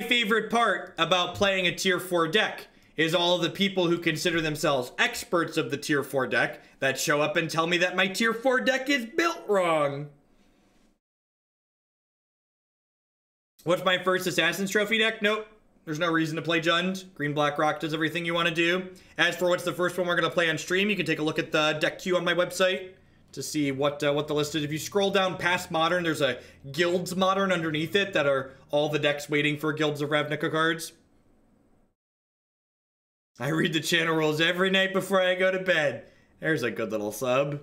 favorite part about playing a tier 4 deck is all of the people who consider themselves experts of the tier 4 deck that show up and tell me that my tier 4 deck is built wrong. What's my first Assassin's Trophy deck? Nope. There's no reason to play Jund. Green Black Rock does everything you want to do. As for what's the first one we're going to play on stream, you can take a look at the deck queue on my website to see what the list is. If you scroll down past Modern, there's a Guilds Modern underneath it that are all the decks waiting for Guilds of Ravnica cards. I read the channel rules every night before I go to bed. There's a good little sub.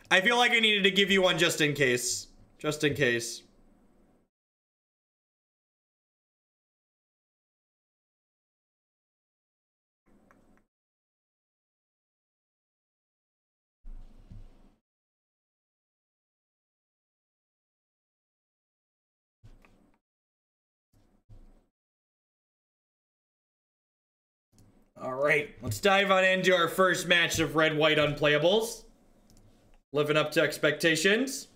I feel like I needed to give you one just in case. Just in case. All right, let's dive on into our first match of red-white unplayables. Living up to expectations.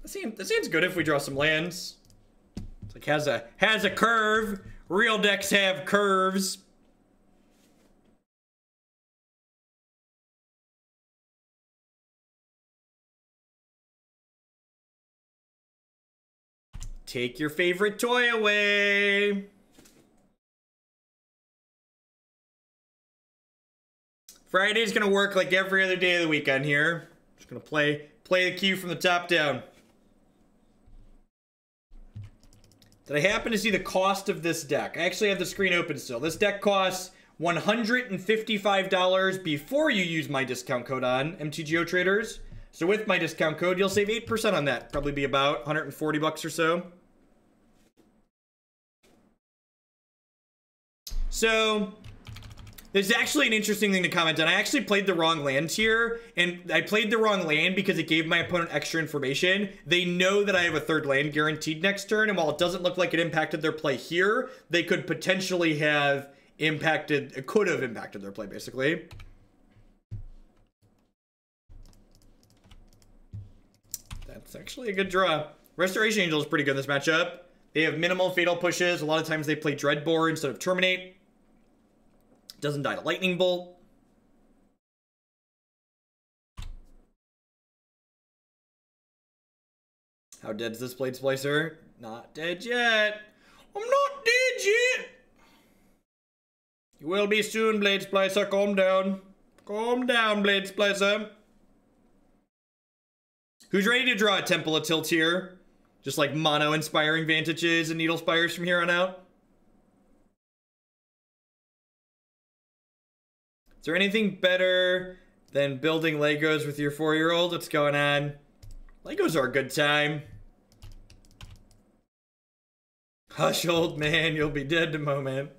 That seems good if we draw some lands. It's like has a curve. Real decks have curves. Take your favorite toy away. Friday's gonna work like every other day of the week on here. Just gonna play the queue from the top down. Did I happen to see the cost of this deck? I actually have the screen open still. This deck costs $155 before you use my discount code on MTGO Traders. So with my discount code, you'll save 8% on that. Probably be about 140 bucks or so. So there's actually an interesting thing to comment on. I actually played the wrong land here, and I played the wrong land because it gave my opponent extra information. They know that I have a third land guaranteed next turn, and while it doesn't look like it impacted their play here, they could potentially have impacted, it could have impacted their play, basically. That's actually a good draw. Restoration Angel is pretty good in this matchup. They have minimal fatal pushes. A lot of times they play Dreadbore instead of Terminate. Doesn't die to Lightning Bolt. How dead is this Blade Splicer? Not dead yet. I'm not dead yet. You will be soon, Blade Splicer. Calm down. Calm down, Blade Splicer. Who's ready to draw a Temple of Tilt here? Just like mono Inspiring Vantages and Needle Spires from here on out? Is there anything better than building Legos with your 4-year-old? What's going on? Legos are a good time. Hush, old man, you'll be dead in a moment.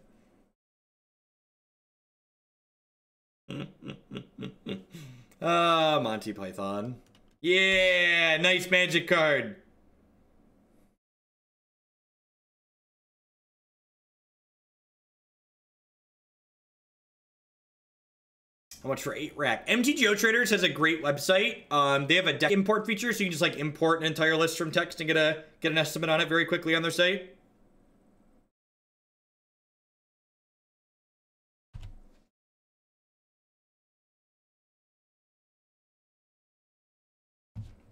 Monty Python. Yeah, nice magic card. How much for 8-rack? MTGO Traders has a great website. They have a deck import feature, so you can just like import an entire list from text and get an estimate on it very quickly on their site.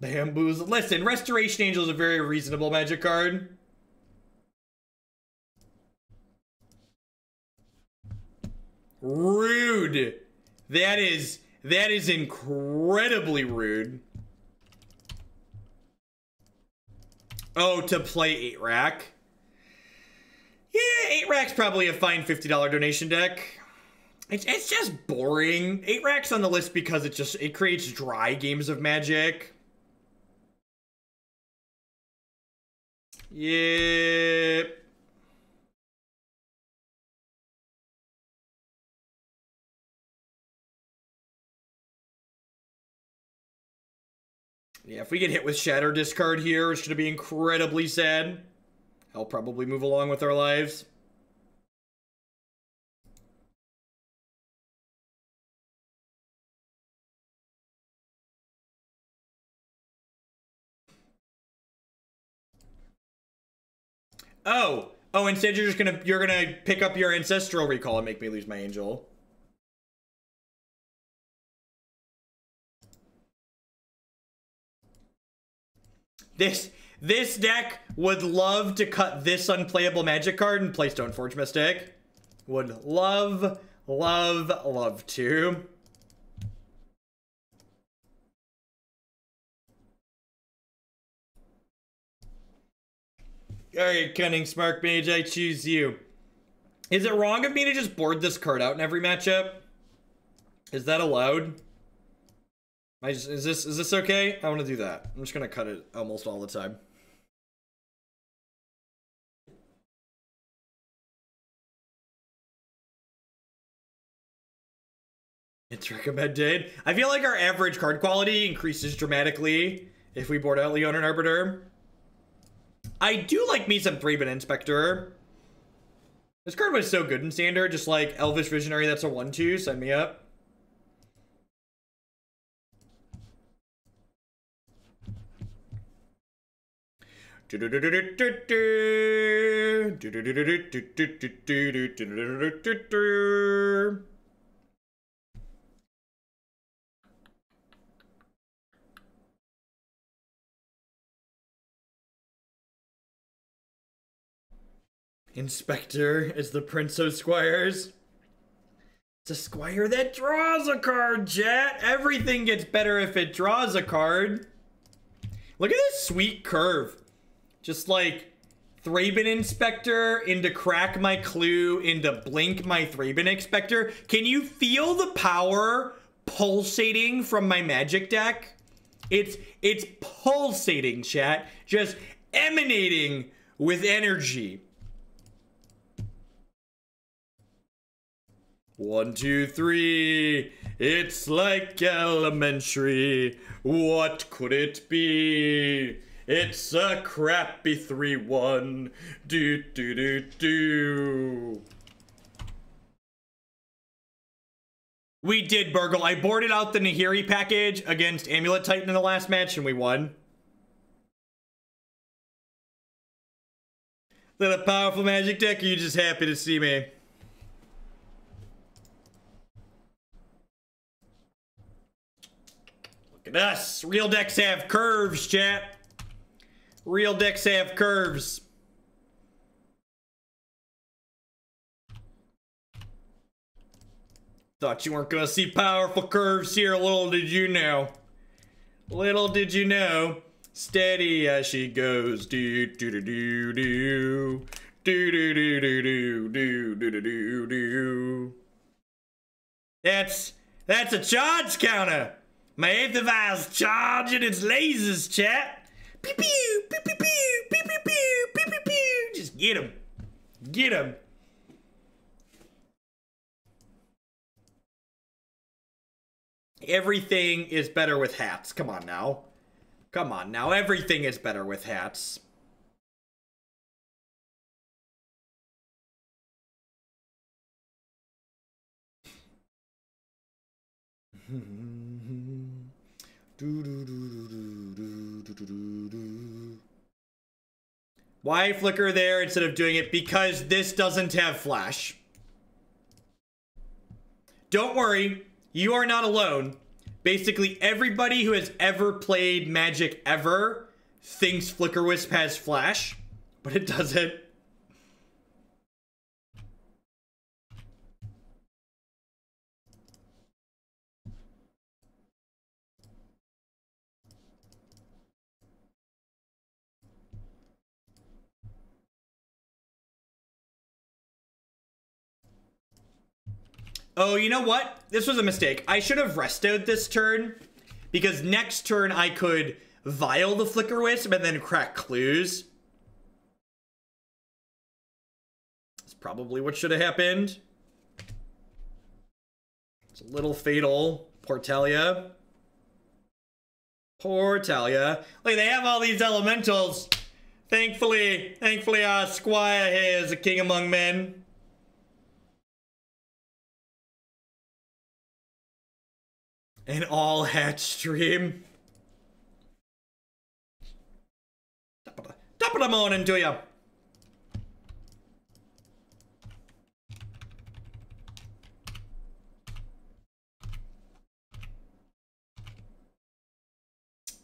Bamboos. Listen, Restoration Angel is a very reasonable magic card. Rude. That is incredibly rude. Oh, to play 8-rack. Yeah, 8-rack's probably a fine $50 donation deck. It's just boring. 8-rack's on the list because it creates dry games of Magic. Yep. Yeah, if we get hit with Shatter Discard here, it's going to be incredibly sad. I'll probably move along with our lives. Oh, instead you're gonna pick up your ancestral recall and make me lose my angel. This deck would love to cut this unplayable magic card and play Stoneforge Mystic. Would love to. Alright, Cunning Sparkmage, I choose you. Is it wrong of me to just board this card out in every matchup? Is that allowed? Is this okay? I want to do that. I'm just gonna cut it almost all the time. It's recommended. I feel like our average card quality increases dramatically if we board out Leonin Arbiter. I do like me some Thraben Inspector. This card was so good in Standard, just like Elvish Visionary that's a 1/2, sign me up. Inspector is the Prince of Squires. It's a squire that draws a card, chat. Everything gets better if it draws a card. Look at this sweet curve. Just like Thraben Inspector into Crack My Clue into Blink My Thraben Inspector. Can you feel the power pulsating from my magic deck? It's pulsating, chat. Just emanating with energy. 1, 2, 3. It's like elementary. What could it be? It's a crappy 3/1. Do. We did, Burgle. I boarded out the Nahiri package against Amulet Titan in the last match and we won. Is that a powerful magic deck or are you just happy to see me? Look at us. Real decks have curves, chat. Real decks have curves. Thought you weren't gonna see powerful curves here. Little did you know. Little did you know. Steady as she goes. Do do do do do. Do do do do do do do do do. That's a charge counter. My Aether Vial's charging its lasers, chat. Pew pew pew pew pew pew pew pew pew pew pew. Just get him. Get him. Everything is better with hats. Come on now. Come on now. Everything is better with hats. Why flicker there instead of doing it? Because this doesn't have flash. Don't worry, you are not alone. Basically, everybody who has ever played Magic ever thinks Flickerwisp has flash, but it doesn't. Oh, you know what? This was a mistake. I should have restoed this turn, because next turn I could Vial the Flickerwisp and then crack clues. That's probably what should have happened. It's a little fatal. Poor Thalia. Poor Thalia. Like, they have all these elementals. Thankfully our squire here is a king among men. An all hat stream. Top of the morning to you.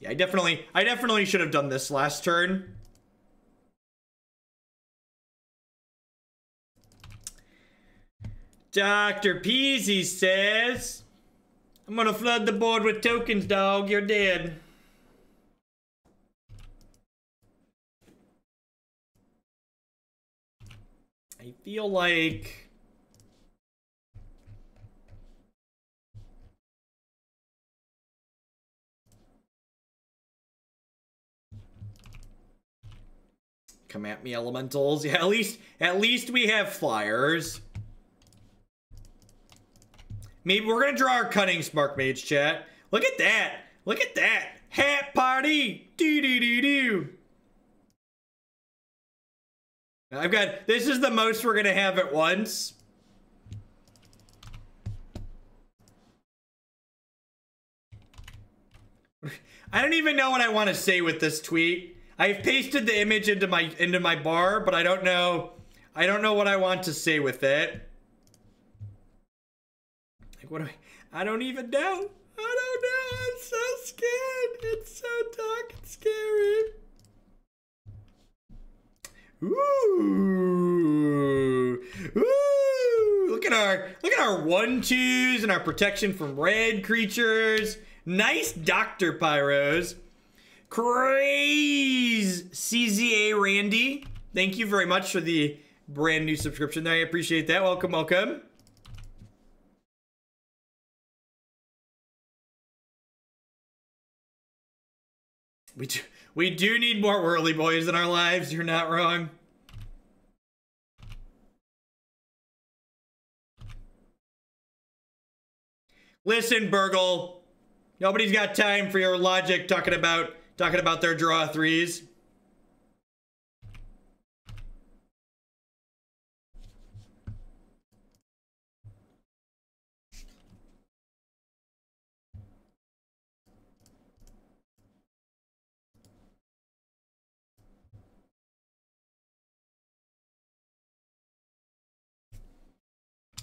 Yeah, I definitely should have done this last turn. Dr. Peasy says, I'm gonna flood the board with tokens, dog. You're dead. I feel like... Come at me, elementals. Yeah, at least we have flyers. Maybe we're gonna draw our Cunning Sparkmage, chat. Look at that. Look at that. Hat party. Do. This is the most we're gonna have at once. I don't even know what I want to say with this tweet. I've pasted the image into my bar, but I don't know what I want to say with it. Like, what do I don't even know. I don't know. I'm so scared. It's so dark and scary. Ooh. Ooh. Look at our 1/2s and our protection from red creatures. Nice Dr. Pyros. Craze CZA Randy. Thank you very much for the brand new subscription there. I appreciate that. Welcome, welcome. We do need more whirly boys in our lives. You're not wrong. Listen, Burgle. Nobody's got time for your logic talking about their draw threes.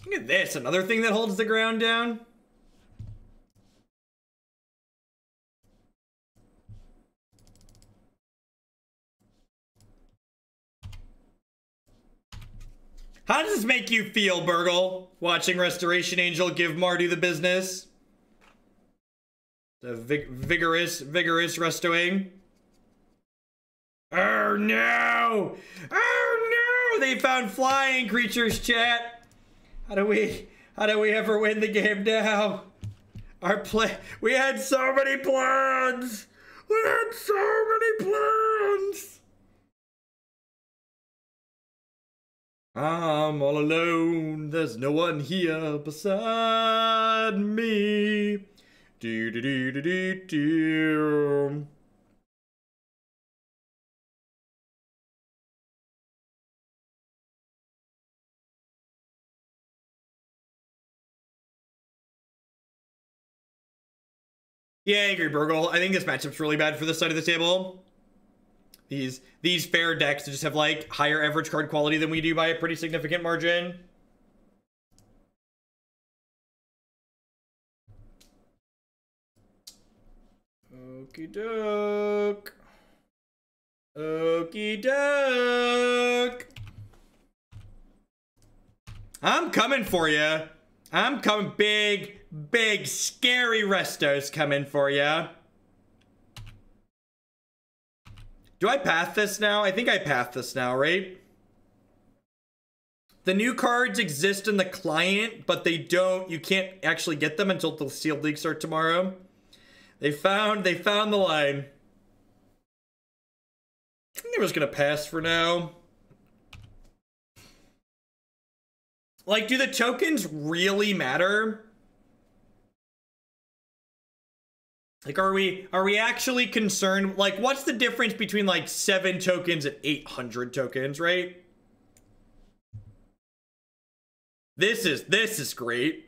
Look at this, another thing that holds the ground down. How does this make you feel, Burgle? Watching Restoration Angel give Mardu the business? The vigorous restoing. Oh no! Oh no! They found flying creatures, chat. How do we ever win the game now? We had so many plans. We had so many plans. I'm all alone, there's no one here beside me. Do. Yeah, I agree, Burgle. I think this matchup's really bad for this side of the table. These fair decks just have like higher average card quality than we do by a pretty significant margin. Okie doke. Okie doke. I'm coming for you. I'm coming. Big scary restos coming for you. Do I path this now? I think I path this now, right? The new cards exist in the client, but they don't. You can't actually get them until the sealed leagues start tomorrow. They found the line. I think I'm just gonna pass for now. Like, do the tokens really matter? Like, are we actually concerned? Like, what's the difference between like 7 tokens and 800 tokens, right? This is great.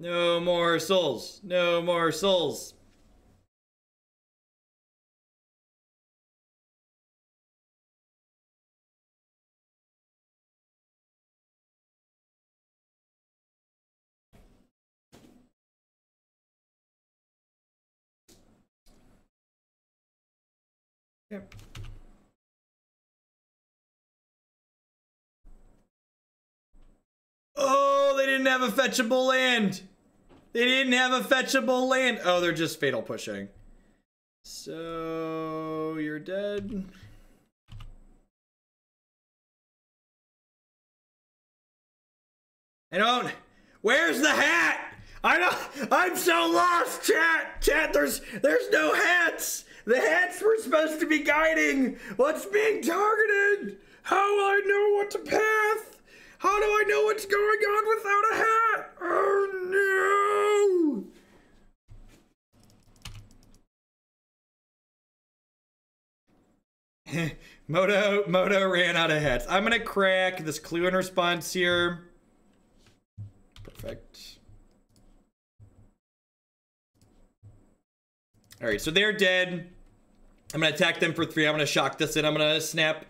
No more souls. No more souls. Yep. Oh, they didn't have a fetchable land. They didn't have a fetchable land. Oh, they're just fatal pushing. So you're dead. I don't. Where's the hat? I don't. I'm so lost, chat. Chat. There's no hats. The hats were supposed to be guiding what's being targeted. How will I know what to path? How do I know what's going on without a hat? Oh no! Moto ran out of hats. I'm gonna crack this clue in response here. Perfect. All right, so they're dead. I'm gonna attack them for 3. I'm gonna shock this and I'm gonna snap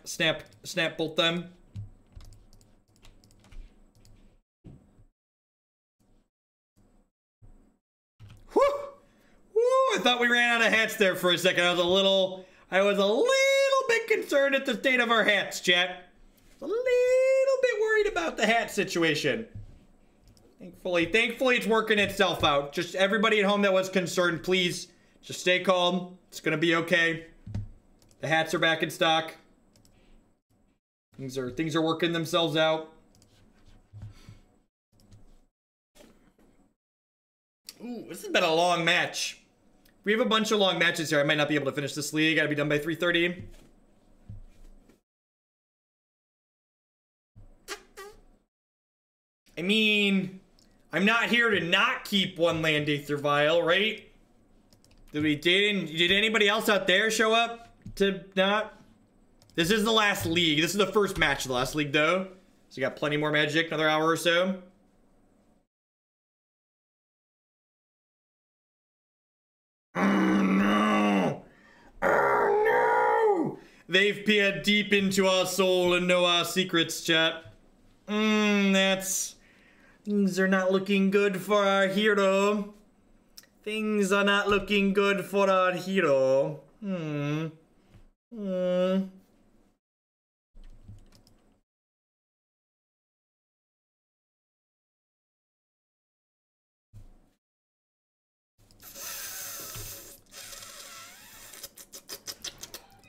bolt them. Whew! Woo! I thought we ran out of hats there for a second. I was a little bit concerned at the state of our hats, chat. A little bit worried about the hat situation. Thankfully it's working itself out. Just everybody at home that was concerned, please just stay calm. It's gonna be okay. The hats are back in stock. Things are working themselves out. Ooh, this has been a long match. We have a bunch of long matches here. I might not be able to finish this league. Gotta be done by 3:30. I mean, I'm not here to not keep one land Aether Vial, right? Did anybody else out there show up to not? This is the last league. This is the first match of the last league, though. So you got plenty more magic, another hour or so. Oh no! Oh no! They've peered deep into our soul and know our secrets, chat. Things are not looking good for our hero. Things are not looking good for our hero.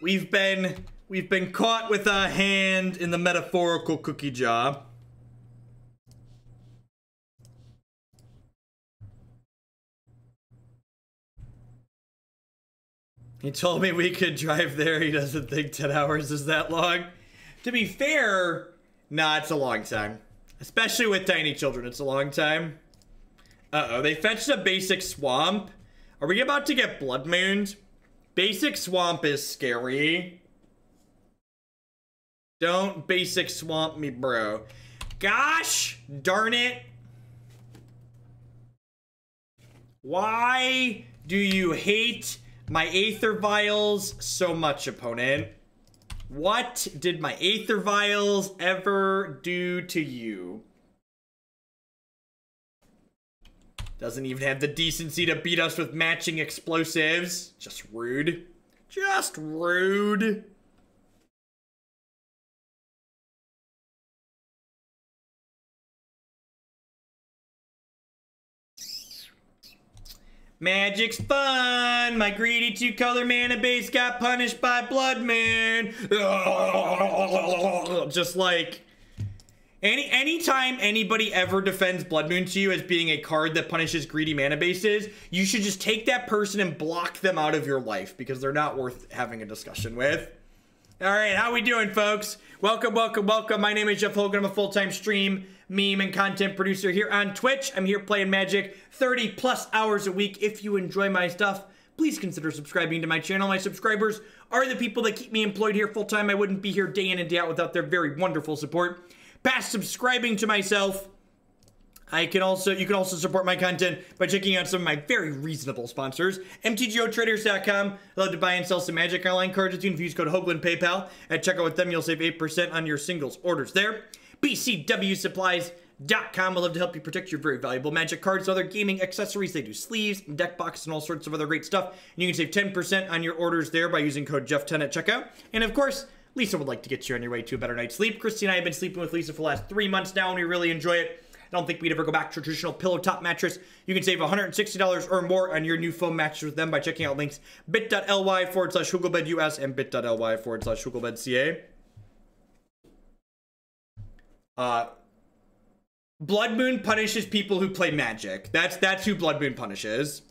We've been caught with our hand in the metaphorical cookie jar. He told me we could drive there. He doesn't think 10 hours is that long. To be fair, nah, it's a long time. Especially with tiny children, it's a long time. Uh-oh, they fetched a basic swamp. Are we about to get blood mooned? Basic swamp is scary. Don't basic swamp me, bro. Gosh darn it. Why do you hate my Aether Vials so much, opponent? What did my Aether Vials ever do to you? Doesn't even have the decency to beat us with matching explosives. Just rude. Just rude. Magic's fun. My greedy 2-color mana base got punished by Blood Moon. Just like anytime anybody ever defends Blood Moon to you as being a card that punishes greedy mana bases, you should just take that person and block them out of your life because they're not worth having a discussion with. All right, how we doing, folks? Welcome, welcome, welcome. My name is Jeff Hogan. I'm a full-time stream, meme, and content producer here on Twitch. I'm here playing Magic 30+ hours a week. If you enjoy my stuff, please consider subscribing to my channel. My subscribers are the people that keep me employed here full-time. I wouldn't be here day in and day out without their very wonderful support. Past subscribing to myself, You can also support my content by checking out some of my very reasonable sponsors. MTGOtraders.com. I love to buy and sell some Magic Online cards. If you use code Hoagland PayPal at checkout with them, you'll save 8% on your singles orders there. BCWSupplies.com. I love to help you protect your very valuable Magic cards and other gaming accessories. They do sleeves, and deck boxes, and all sorts of other great stuff. And you can save 10% on your orders there by using code Jeff10 at checkout. And of course, Lisa would like to get you on your way to a better night's sleep. Christy and I have been sleeping with Lisa for the last 3 months now, and we really enjoy it. I don't think we'd ever go back to a traditional pillow top mattress. You can save $160 or more on your new foam mattress with them by checking out links bit.ly/HugelbedUS and bit.ly/HugelbedCA. Blood Moon punishes people who play Magic. That's who Blood Moon punishes.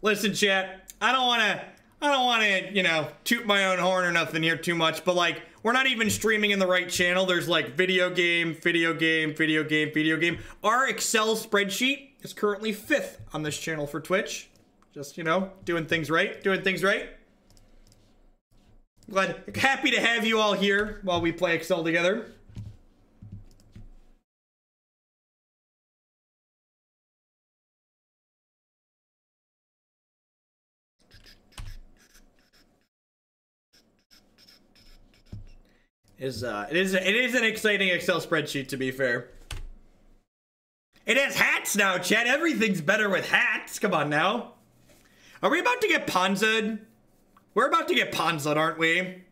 Listen, chat, I don't want to, you know, toot my own horn or nothing here too much, but like, we're not even streaming in the right channel. There's like video game. Our Excel spreadsheet is currently 5th on this channel for Twitch. Just, you know, doing things right. Happy to have you all here while we play Excel together. It is an exciting Excel spreadsheet, to be fair. It has hats now, chat. Everything's better with hats. Come on now. Are we about to get Ponza'd? We're about to get Ponza'd, aren't we?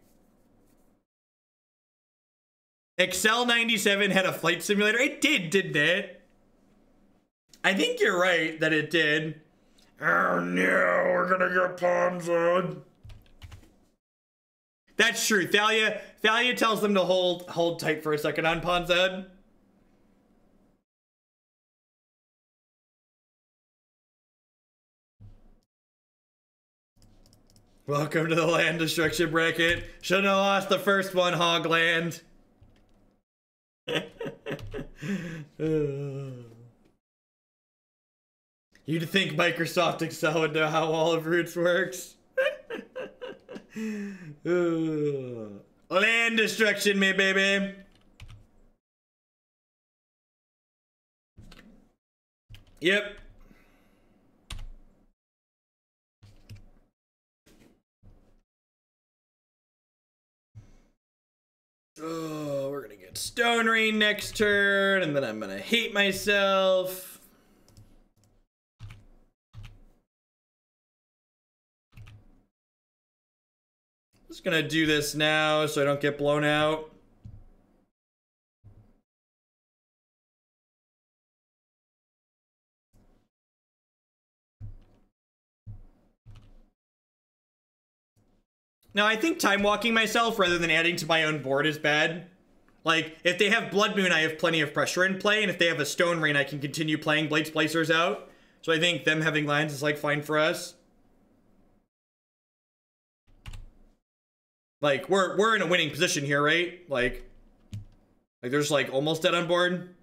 Excel 97 had a flight simulator. It did, didn't it? I think you're right that it did. Oh no, we're gonna get Ponza'd. That's true. Thalia tells them to hold tight for a second on Ponza. Welcome to the land destruction bracket. Shouldn't have lost the first one, Hogland. You'd think Microsoft Excel would know how Wall of Roots works. Land destruction, me baby. Yep. Oh, we're gonna get Stone Rain next turn, and then I'm gonna hate myself. Just gonna do this now so I don't get blown out. Now, I think time walking myself rather than adding to my own board is bad. Like, if they have Blood Moon, I have plenty of pressure in play, and if they have a Stone Rain, I can continue playing Blade Splicers out. So I think them having lands is, like, fine for us. Like, we're in a winning position here, right? Like there's, like, almost dead on board.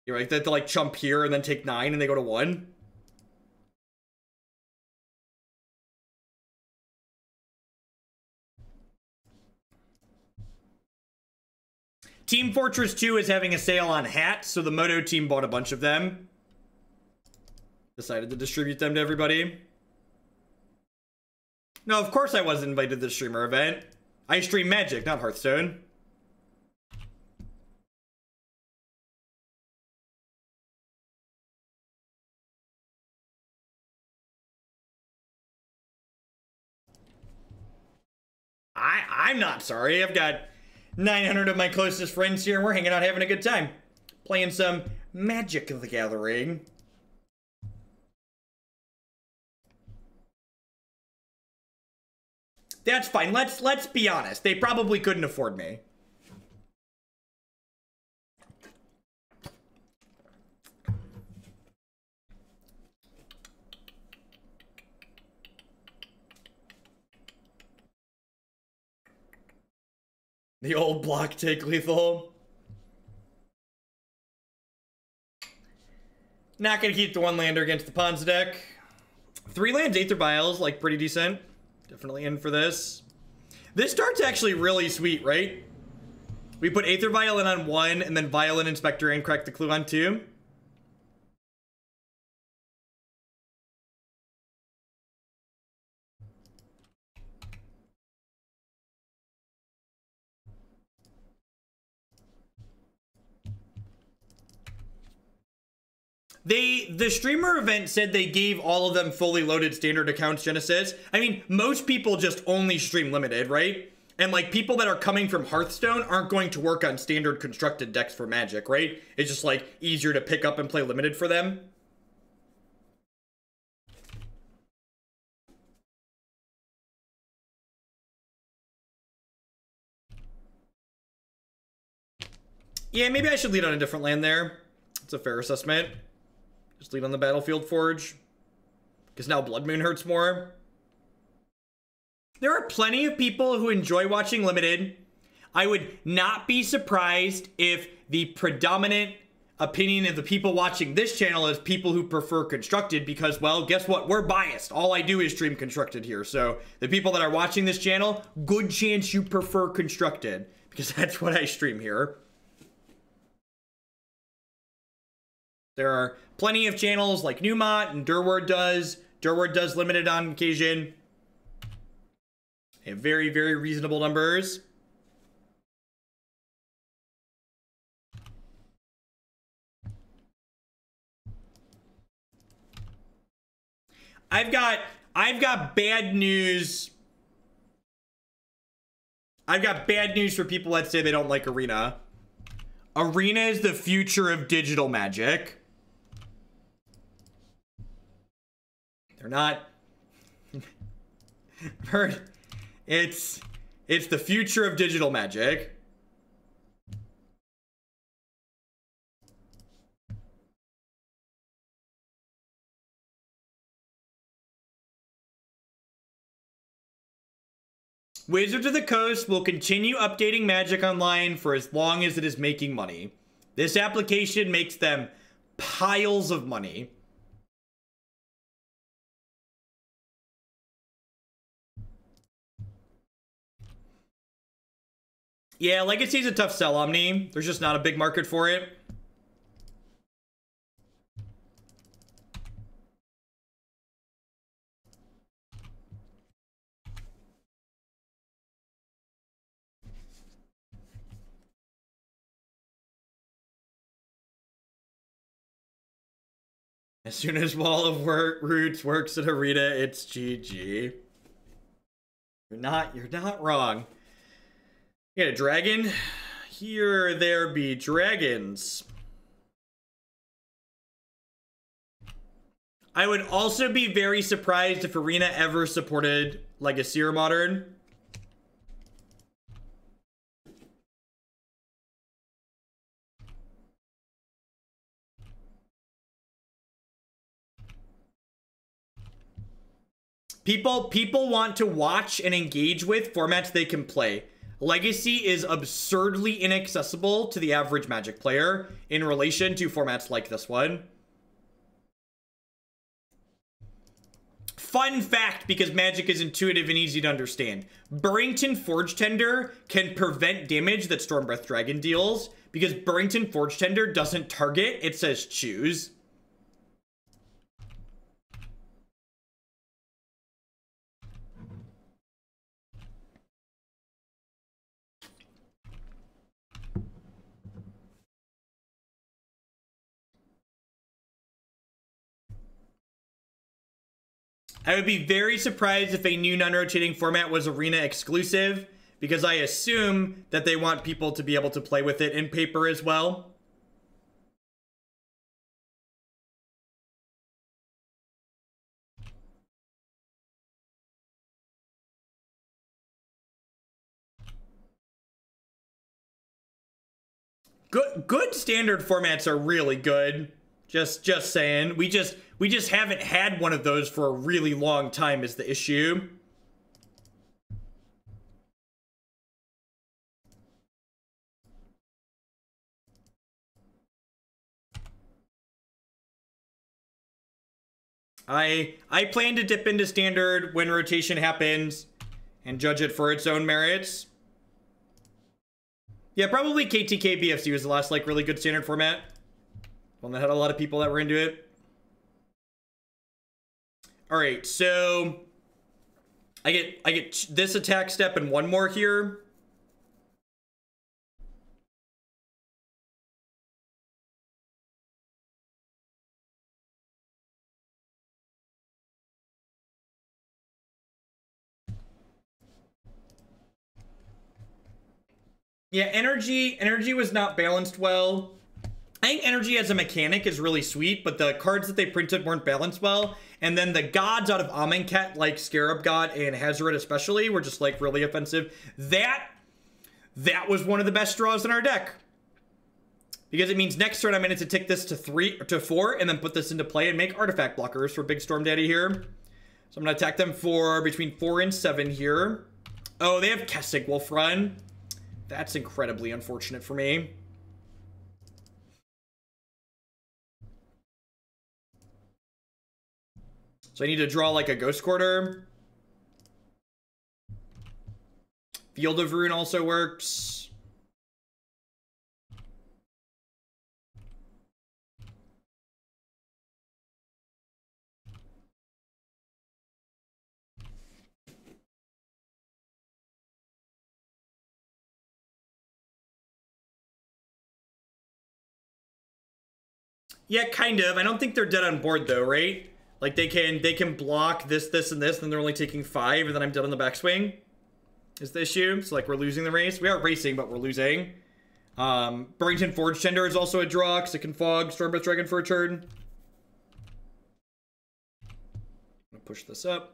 You're right, they have to, like, chump here and then take 9 and they go to 1. Team Fortress 2 is having a sale on hats, so the Moto team bought a bunch of them. Decided to distribute them to everybody. No, of course I wasn't invited to the streamer event. I stream Magic, not Hearthstone. I'm not sorry. I've got 900 of my closest friends here, and we're hanging out having a good time. Playing some Magic the Gathering. That's fine. Let's be honest. They probably couldn't afford me. The old block take lethal. Not gonna keep the one lander against the Ponza deck. 3 lands, Aether Vials, like pretty decent. Definitely in for this. This start's actually really sweet, right? We put Aether Vial in on 1, and then Violin Inspector and Correct the Clue on 2. The streamer event said they gave all of them fully loaded standard accounts, Genesis. I mean, most people just only stream limited, right? And like people that are coming from Hearthstone aren't going to work on standard constructed decks for Magic, right? It's just like easier to pick up and play limited for them. Yeah, maybe I should lead on a different land there. It's a fair assessment. Just lead on the Battlefield Forge. Because now Blood Moon hurts more. There are plenty of people who enjoy watching Limited. I would not be surprised if the predominant opinion of the people watching this channel is people who prefer Constructed because, well, guess what? We're biased. All I do is stream Constructed here. So the people that are watching this channel, good chance you prefer Constructed because that's what I stream here. There are plenty of channels like Newmont and Durward does. Durward does limited on occasion. They have very, very reasonable numbers. I've got bad news. I've got bad news for people that say they don't like Arena. Arena is the future of digital Magic. They're not. It's the future of digital Magic. Wizards of the Coast will continue updating Magic Online for as long as it is making money. This application makes them piles of money. Yeah, Legacy is a tough sell, Omni. There's just not a big market for it. As soon as Wall of Roots works at Arena, it's GG. You're not wrong. You got a dragon? Here there be dragons. I would also be very surprised if Arena ever supported Legacy or Modern. People want to watch and engage with formats they can play. Legacy is absurdly inaccessible to the average Magic player in relation to formats like this one. Fun fact, because Magic is intuitive and easy to understand. Burrenton Forge-Tender can prevent damage that Stormbreath Dragon deals because Burrenton Forge-Tender doesn't target, it says choose. I would be very surprised if a new non-rotating format was Arena exclusive, because I assume that they want people to be able to play with it in paper as well. Good standard formats are really good. Just saying. We just haven't had one of those for a really long time is the issue. I plan to dip into standard when rotation happens and judge it for its own merits. Yeah, probably KTK BFC was the last like really good standard format. One that had a lot of people that were into it. All right, so I get this attack step and one more here. Yeah, energy was not balanced well. I think energy as a mechanic is really sweet, but the cards that they printed weren't balanced well. And then the gods out of Amonkhet, like Scarab God and Hazoret especially, were just like really offensive. That was one of the best draws in our deck. Because it means next turn I'm going to tick this to 4 and then put this into play and make artifact blockers for Big Storm Daddy here. So I'm going to attack them for between 4 and 7 here. Oh, they have Kessig Wolf Run. That's incredibly unfortunate for me. So I need to draw like a Ghost Quarter. Field of Ruin also works. Yeah, kind of. I don't think they're dead on board though, right? Like they can block this, and this, and they're only taking 5, and then I'm dead on the backswing. Is the issue? So like we're losing the race. We are racing, but we're losing. Burrenton Forge-Tender is also a draw because it can fog Stormbreath Dragon for a turn. I'm gonna push this up.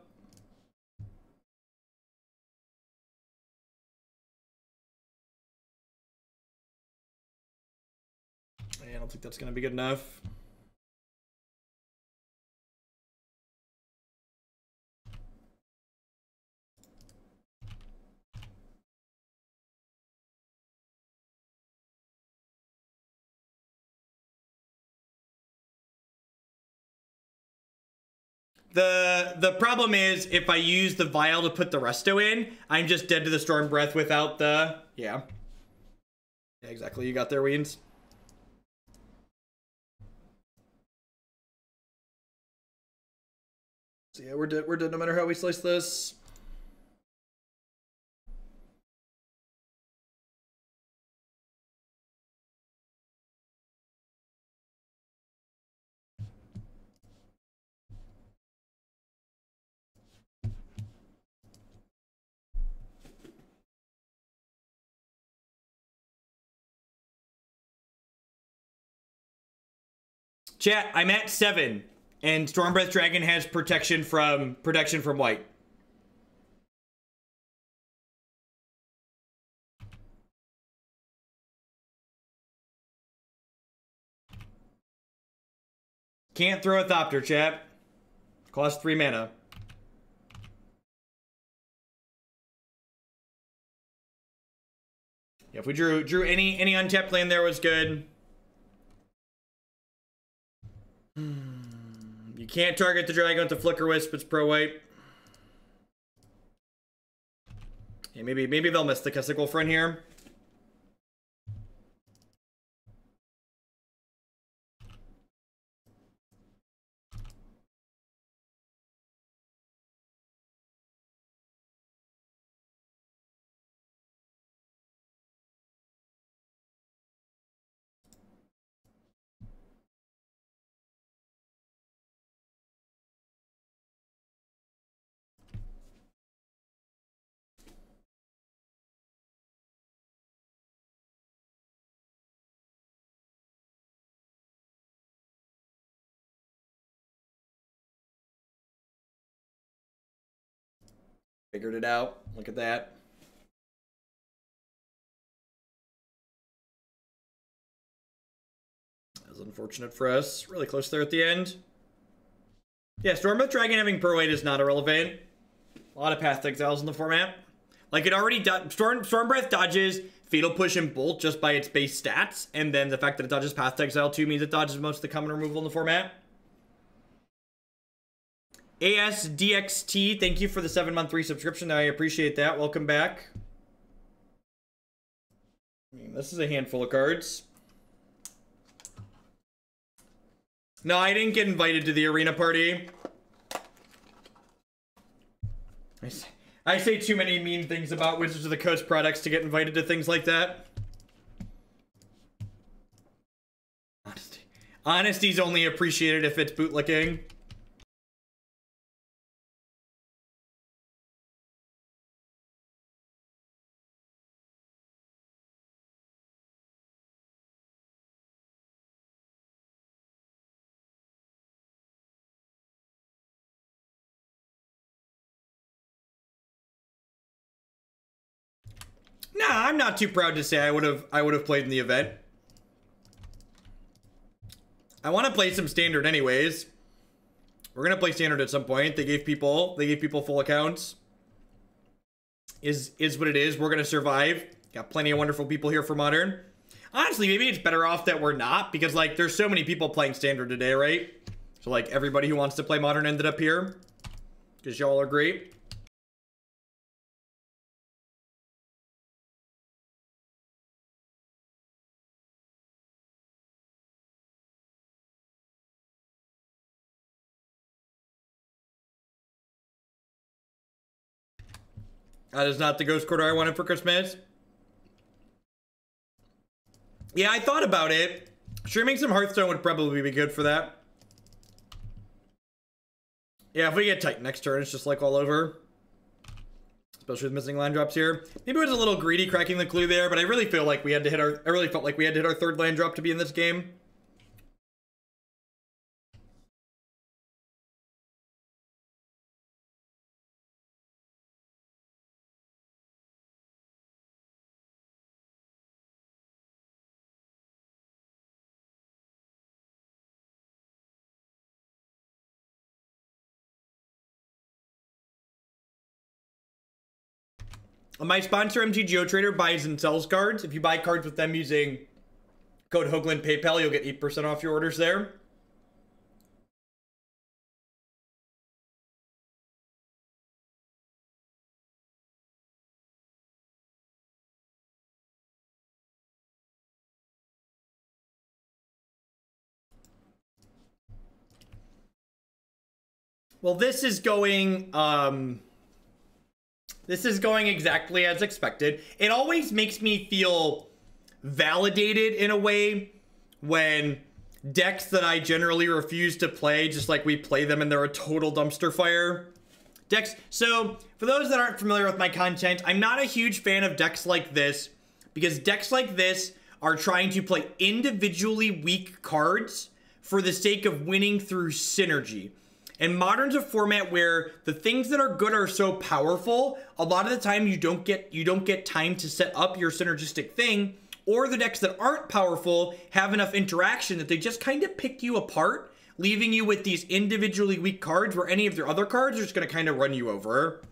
I don't think that's gonna be good enough. The problem is if I use the vial to put the resto in, I'm just dead to the Storm Breath without the... Yeah, exactly. You got there, Weens. So yeah, we're dead no matter how we slice this. Chat, I'm at 7, and Stormbreath Dragon has protection from white. Can't throw a Thopter, chat. Cost 3 mana. Yeah, if we drew any untapped land there was good. You can't target the dragon with the Flickerwisp, it's pro-white. Yeah, maybe they'll miss the Kessig Wolf Run here. Figured it out. Look at that. That was unfortunate for us. Really close there at the end. Yeah, Stormbreath Dragon having Pro 8 is not irrelevant. A lot of Path Exiles in the format. Like it already Stormbreath dodges Fatal Push and Bolt just by its base stats, and then the fact that it dodges Path Exile too means it dodges most of the common removal in the format. ASDXT, thank you for the 7-month resubscription. I appreciate that. Welcome back. This is a handful of cards. No, I didn't get invited to the arena party. I say too many mean things about Wizards of the Coast products to get invited to things like that. Honesty's only appreciated if it's bootlicking. Nah, I'm not too proud to say I would have played in the event. I want to play some standard anyways. We're gonna play standard at some point. They gave people full accounts. Is what it is. We're gonna survive. Got plenty of wonderful people here for modern. Honestly, maybe it's better off that we're not, because like there's so many people playing standard today, right? So like everybody who wants to play modern ended up here. Because y'all are great. That is not the ghost quarter I wanted for Christmas. Yeah, I thought about it. Streaming some Hearthstone would probably be good for that. Yeah, if we get tight next turn, it's just like all over. Especially with missing land drops here. Maybe it was a little greedy cracking the clue there, but I really feel like we had to hit our... I really felt like we had to hit our third land drop to be in this game. My sponsor, MG GeoTrader, buys and sells cards. If you buy cards with them using code Hoagland PayPal, you'll get 8% off your orders there. Well, this is going exactly as expected. It always makes me feel validated in a way when decks that I generally refuse to play, just like we play them and they're a total dumpster fire. Decks. So for those that aren't familiar with my content, I'm not a huge fan of decks like this, because decks like this are trying to play individually weak cards for the sake of winning through synergy. And Modern's a format where the things that are good are so powerful, a lot of the time you don't get time to set up your synergistic thing, or the decks that aren't powerful have enough interaction that they just kind of pick you apart, leaving you with these individually weak cards where any of their other cards are just going to kind of run you over.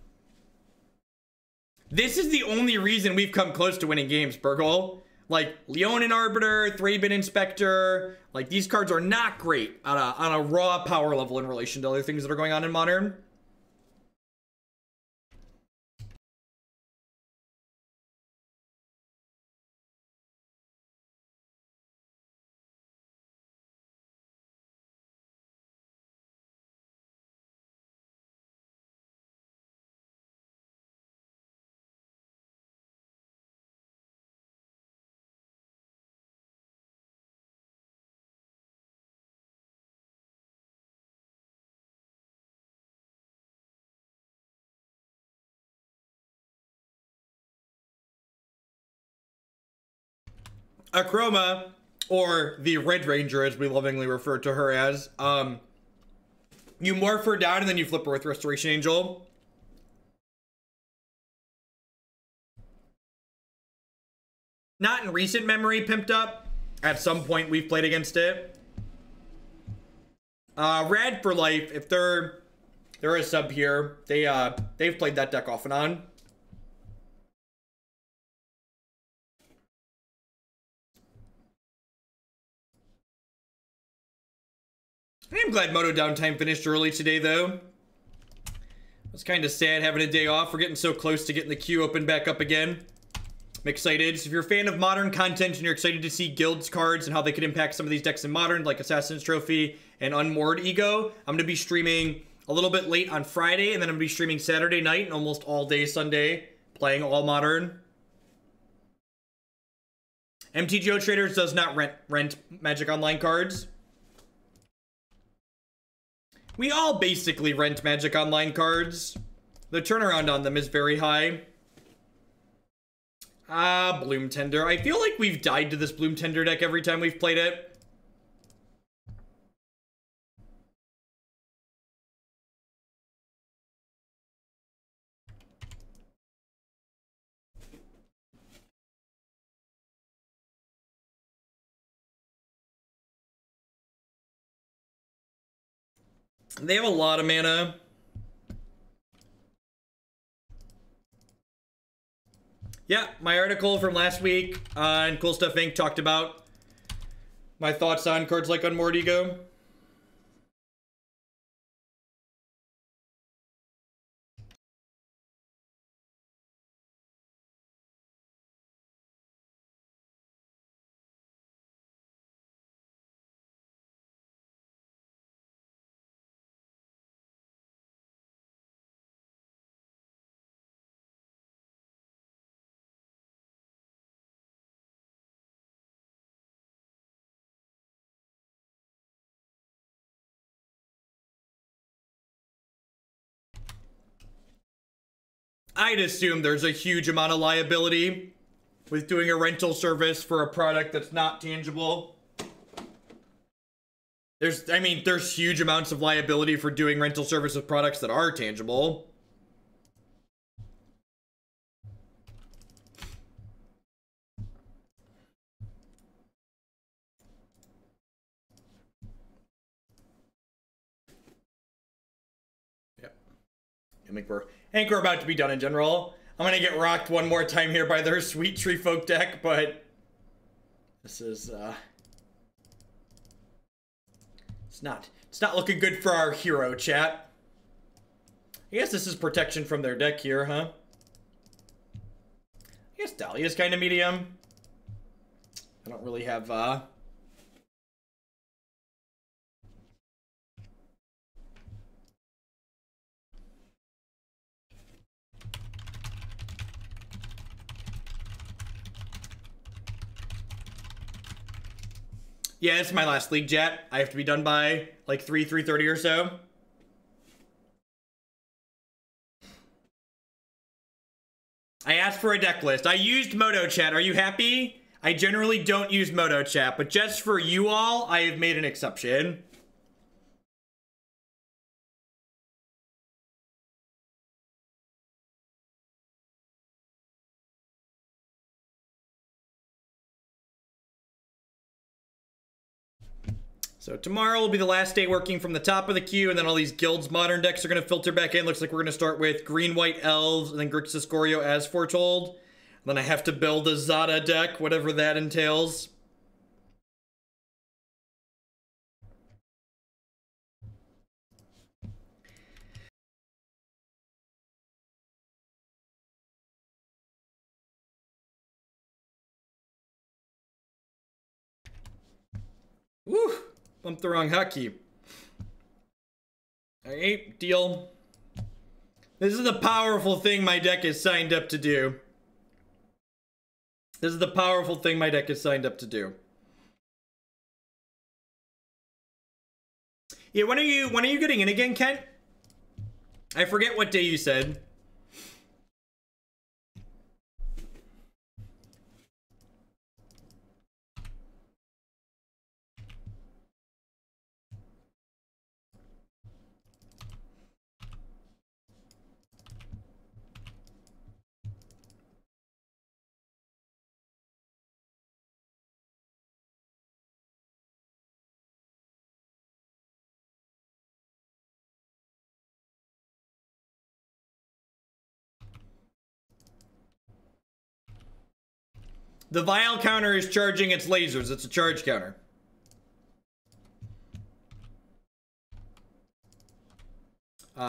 This is the only reason we've come close to winning games, Burgle. Like, Leonin Arbiter, Thraben Inspector, like, these cards are not great on a raw power level in relation to other things that are going on in Modern. Akroma, or the Red Ranger as we lovingly refer to her as, you morph her down and then you flip her with Restoration Angel. Not in recent memory, Pimped Up. At some point we've played against it. Rad for Life, if they're a sub here, they've played that deck off and on. I am glad Moto Downtime finished early today, though. It's kind of sad having a day off. We're getting so close to getting the queue open back up again. I'm excited. So if you're a fan of modern content and you're excited to see guilds cards and how they could impact some of these decks in modern, like Assassin's Trophy and Unmoored Ego, I'm going to be streaming a little bit late on Friday, and then I'm going to be streaming Saturday night and almost all day Sunday, playing all modern. MTGO Traders does not rent Magic Online cards. We all basically rent Magic Online cards. The turnaround on them is very high. Bloom Tender. I feel like we've died to this Bloom Tender deck every time we've played it. They have a lot of mana. Yeah, my article from last week on Cool Stuff Inc. talked about my thoughts on cards like Unmoored Ego. I'd assume there's a huge amount of liability with doing a rental service for a product that's not tangible. There's huge amounts of liability for doing rental service with products that are tangible. Yep. I think we're about to be done in general. I'm gonna get rocked one more time here by their sweet Treefolk deck, but this is it's not looking good for our hero, chat. I guess this is protection from their deck here, huh? I guess Thalia's kind of medium. I don't really have Yeah, it's my last league, chat. I have to be done by like 3:30 or so. I asked for a deck list. I used Moto chat. Are you happy? I generally don't use Moto chat, but just for you all, I have made an exception. So tomorrow will be the last day working from the top of the queue, and then all these guilds modern decks are going to filter back in. Looks like we're going to start with green-white elves, and then Grixis Scorio as foretold. And then I have to build a Zada deck, whatever that entails. Woo! Bumped the wrong hotkey. Alright, deal. This is the powerful thing my deck is signed up to do. This is the powerful thing my deck is signed up to do. Yeah, when are you getting in again, Kent? I forget what day you said. The vial counter is charging its lasers. It's a charge counter.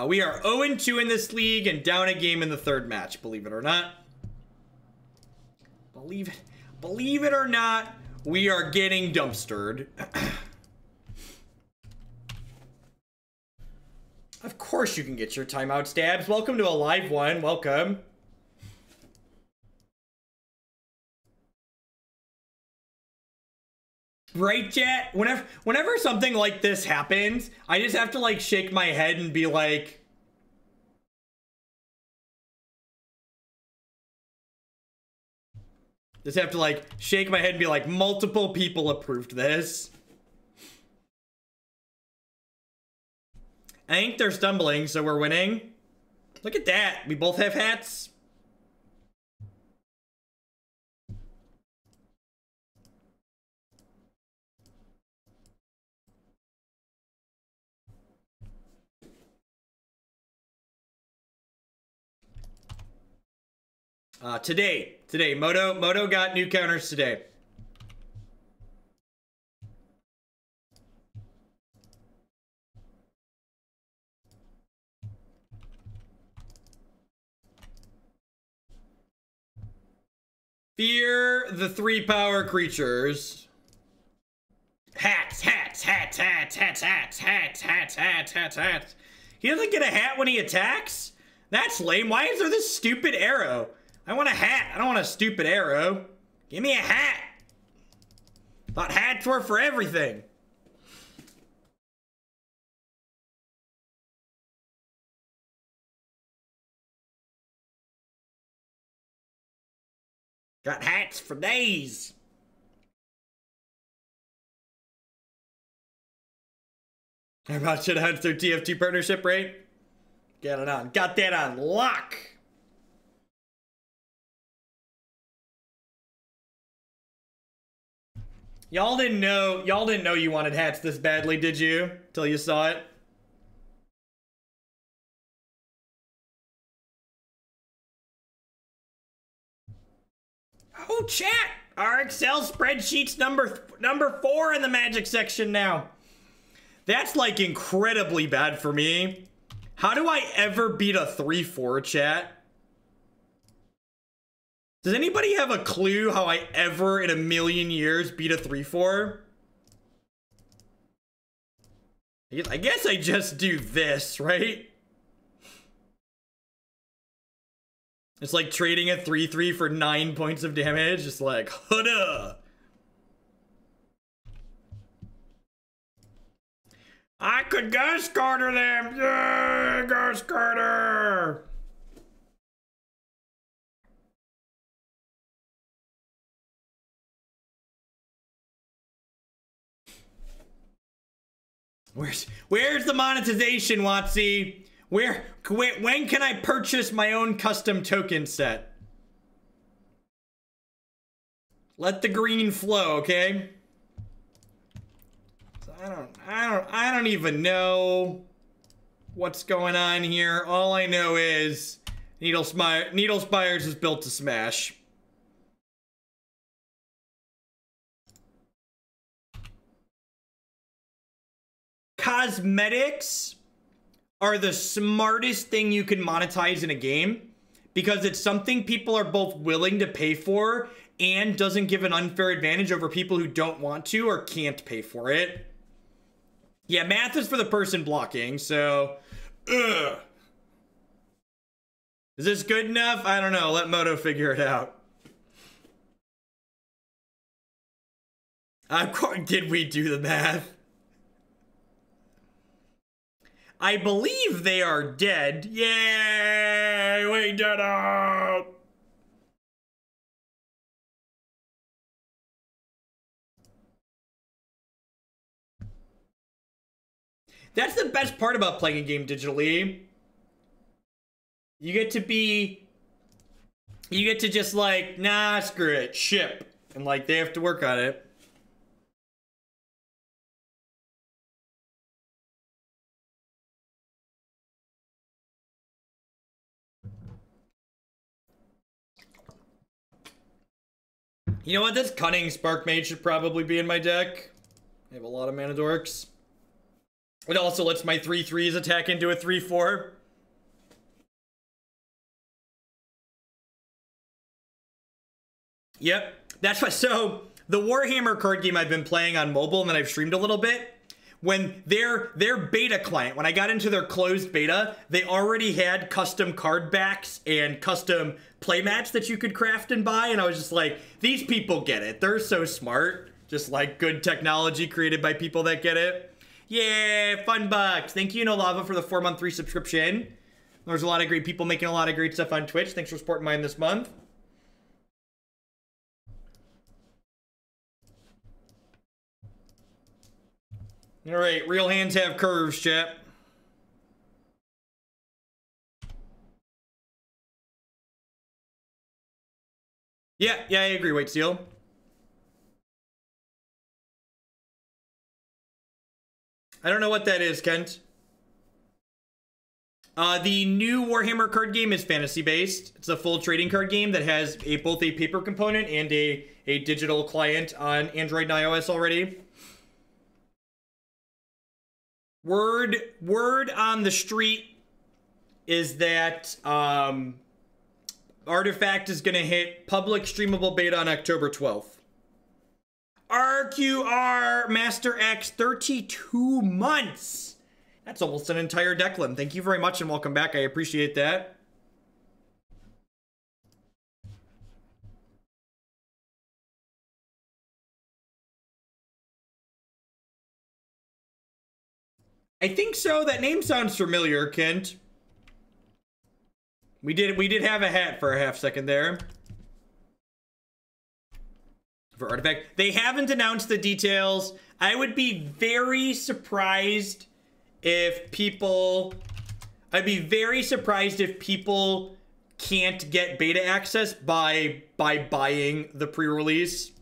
We are 0-2 in this league and down a game in the third match, believe it or not. Believe it or not, we are getting dumpstered. Of course you can get your timeout stabs. Welcome to a live one. Welcome. Right, chat? Whenever something like this happens, I just have to like shake my head and be like, just have to like shake my head and be like, multiple people approved this. I think they're stumbling, so we're winning. Look at that. We both have hats. Today, Moto got new counters today. Fear the 3-power creatures. Hats. He doesn't get a hat when he attacks? That's lame. Why is there this stupid arrow? I want a hat. I don't want a stupid arrow. Give me a hat. Thought hats were for everything. Got hats for days. How about should have their TFT partnership rate? Got it on. Got that on lock. Y'all didn't know you wanted hats this badly, did you? Till you saw it. Oh, chat! Our Excel spreadsheet's number 4 in the Magic section now. That's like incredibly bad for me. How do I ever beat a 3-4, chat? Does anybody have a clue how I ever in a million years beat a 3-4? I guess I just do this, right? It's like trading a 3-3 for 9 points of damage. Just like, hudda! I could Ghost Carter them! Yeah, Ghost Carter! Where's the monetization, Watsy? When can I purchase my own custom token set? Let the green flow, okay? So I don't even know what's going on here. All I know is Needle Spires is built to smash. Cosmetics are the smartest thing you can monetize in a game because it's something people are both willing to pay for and doesn't give an unfair advantage over people who don't want to or can't pay for it. Yeah, math is for the person blocking, so... Ugh. Is this good enough? I don't know. Let Moto figure it out. Of course, did we do the math? I believe they are dead. Yay! We did it! That's the best part about playing a game digitally. You get to just like, nah, screw it, ship. And like, they have to work on it. You know what? This Cunning Sparkmage should probably be in my deck. I have a lot of mana dorks. It also lets my 3/3s attack into a 3/4. Yep. That's what, so the Warhammer card game I've been playing on mobile and then I've streamed a little bit, when their beta client, when I got into their closed beta, they already had custom card backs and custom playmats that you could craft and buy, and I was just like, these people get it. They're so smart. Just like good technology created by people that get it. Yeah, fun bucks. Thank you, No Lava, for the 4-month free subscription. There's a lot of great people making a lot of great stuff on Twitch. Thanks for supporting mine this month. All right, real hands have curves, chat. Yeah, I agree, White Steel. I don't know what that is, Kent. The new Warhammer card game is fantasy-based. It's a full trading card game that has both a paper component and a digital client on Android and iOS already. Word on the street is that Artifact is going to hit public streamable beta on October 12th. RQR Master X, 32 months. That's almost an entire Declan. Thank you very much and welcome back. I appreciate that. I think so. That name sounds familiar, Kent. We did have a hat for a half second there. For Artifact. They haven't announced the details. I would be very surprised if people... I'd be very surprised if people can't get beta access by buying the pre-release.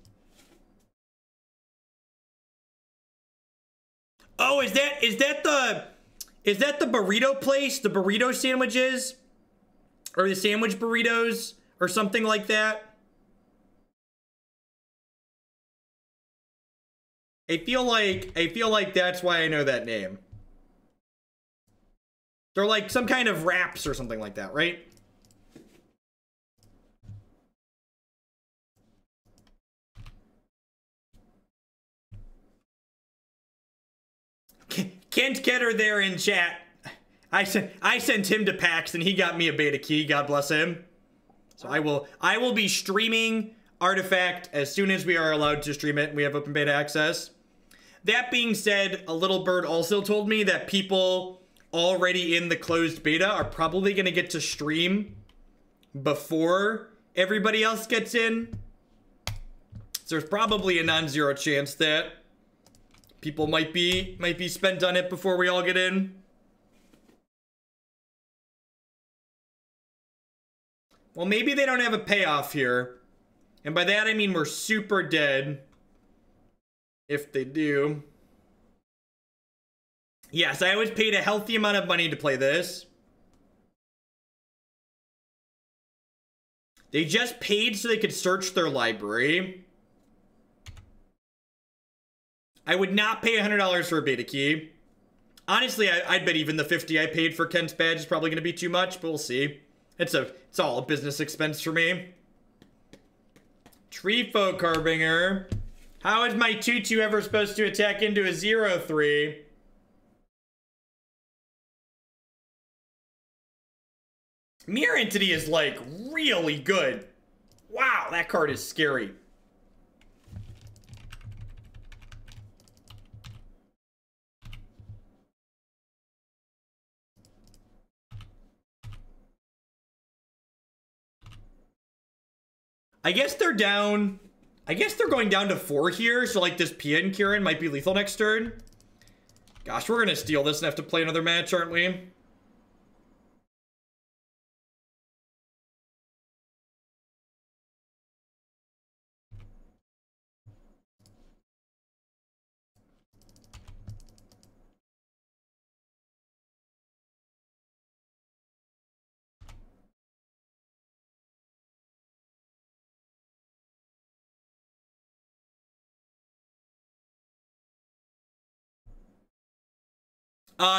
Oh, is that the burrito place? The burrito sandwiches? Or the sandwich burritos? Or something like that? I feel like that's why I know that name. They're like some kind of wraps or something like that, right? Kent Ketter there in chat. I sent him to PAX and he got me a beta key. God bless him. So I will be streaming Artifact as soon as we are allowed to stream it and we have open beta access. That being said, a little bird also told me that people already in the closed beta are probably going to get to stream before everybody else gets in. So there's probably a non-zero chance that people might be spent on it before we all get in. Well, maybe they don't have a payoff here. And by that I mean we're super dead. If they do. Yes, I always paid a healthy amount of money to play this. They just paid so they could search their library. I would not pay $100 for a beta key. Honestly, I'd bet even the $50 I paid for Kent's badge is probably going to be too much, but we'll see. It's all a business expense for me. Treefolk Harbinger. How is my 2/2 ever supposed to attack into a 0/3? Mirror Entity is like really good. Wow, that card is scary. I guess they're down. I guess they're going down to 4 here, so like this Pia and Kiran might be lethal next turn. Gosh, we're gonna steal this and have to play another match, aren't we?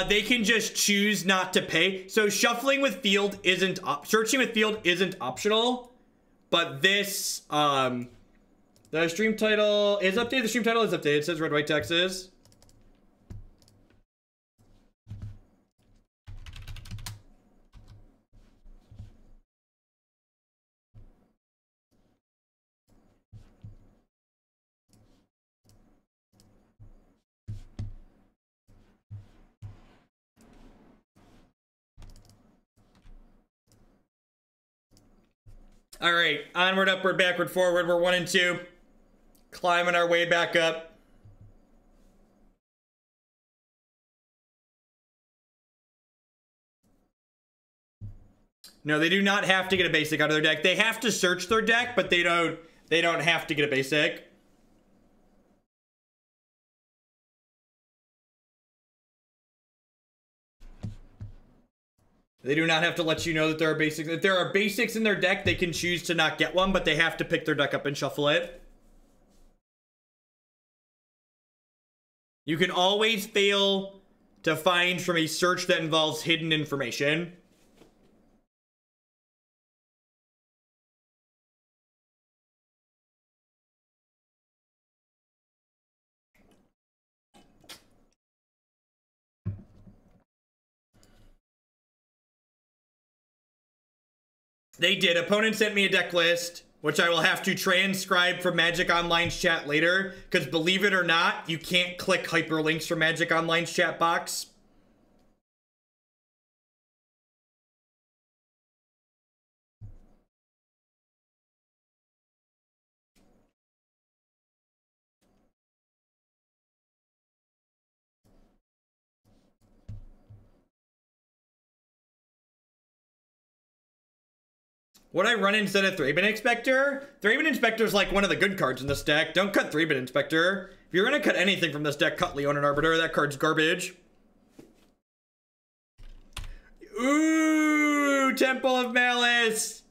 They can just choose not to pay. So shuffling with field isn't searching with field isn't optional, but this the stream title is updated. The stream title is updated. It says red white Texas. All right, onward, upward, backward, forward. We're 1 and 2. Climbing our way back up. No, they do not have to get a basic out of their deck. They have to search their deck, but they don't have to get a basic. They do not have to let you know that there are basics. If there are basics in their deck, they can choose to not get one, but they have to pick their deck up and shuffle it. You can always fail to find from a search that involves hidden information. They did. Opponent sent me a deck list, which I will have to transcribe from Magic Online's chat later, because believe it or not, you can't click hyperlinks from Magic Online's chat box. What I run instead of Thraben Inspector? Thraben Inspector is like one of the good cards in this deck. Don't cut Thraben Inspector. If you're gonna cut anything from this deck, cut Leonin Arbiter. That card's garbage. Ooh, Temple of Malice.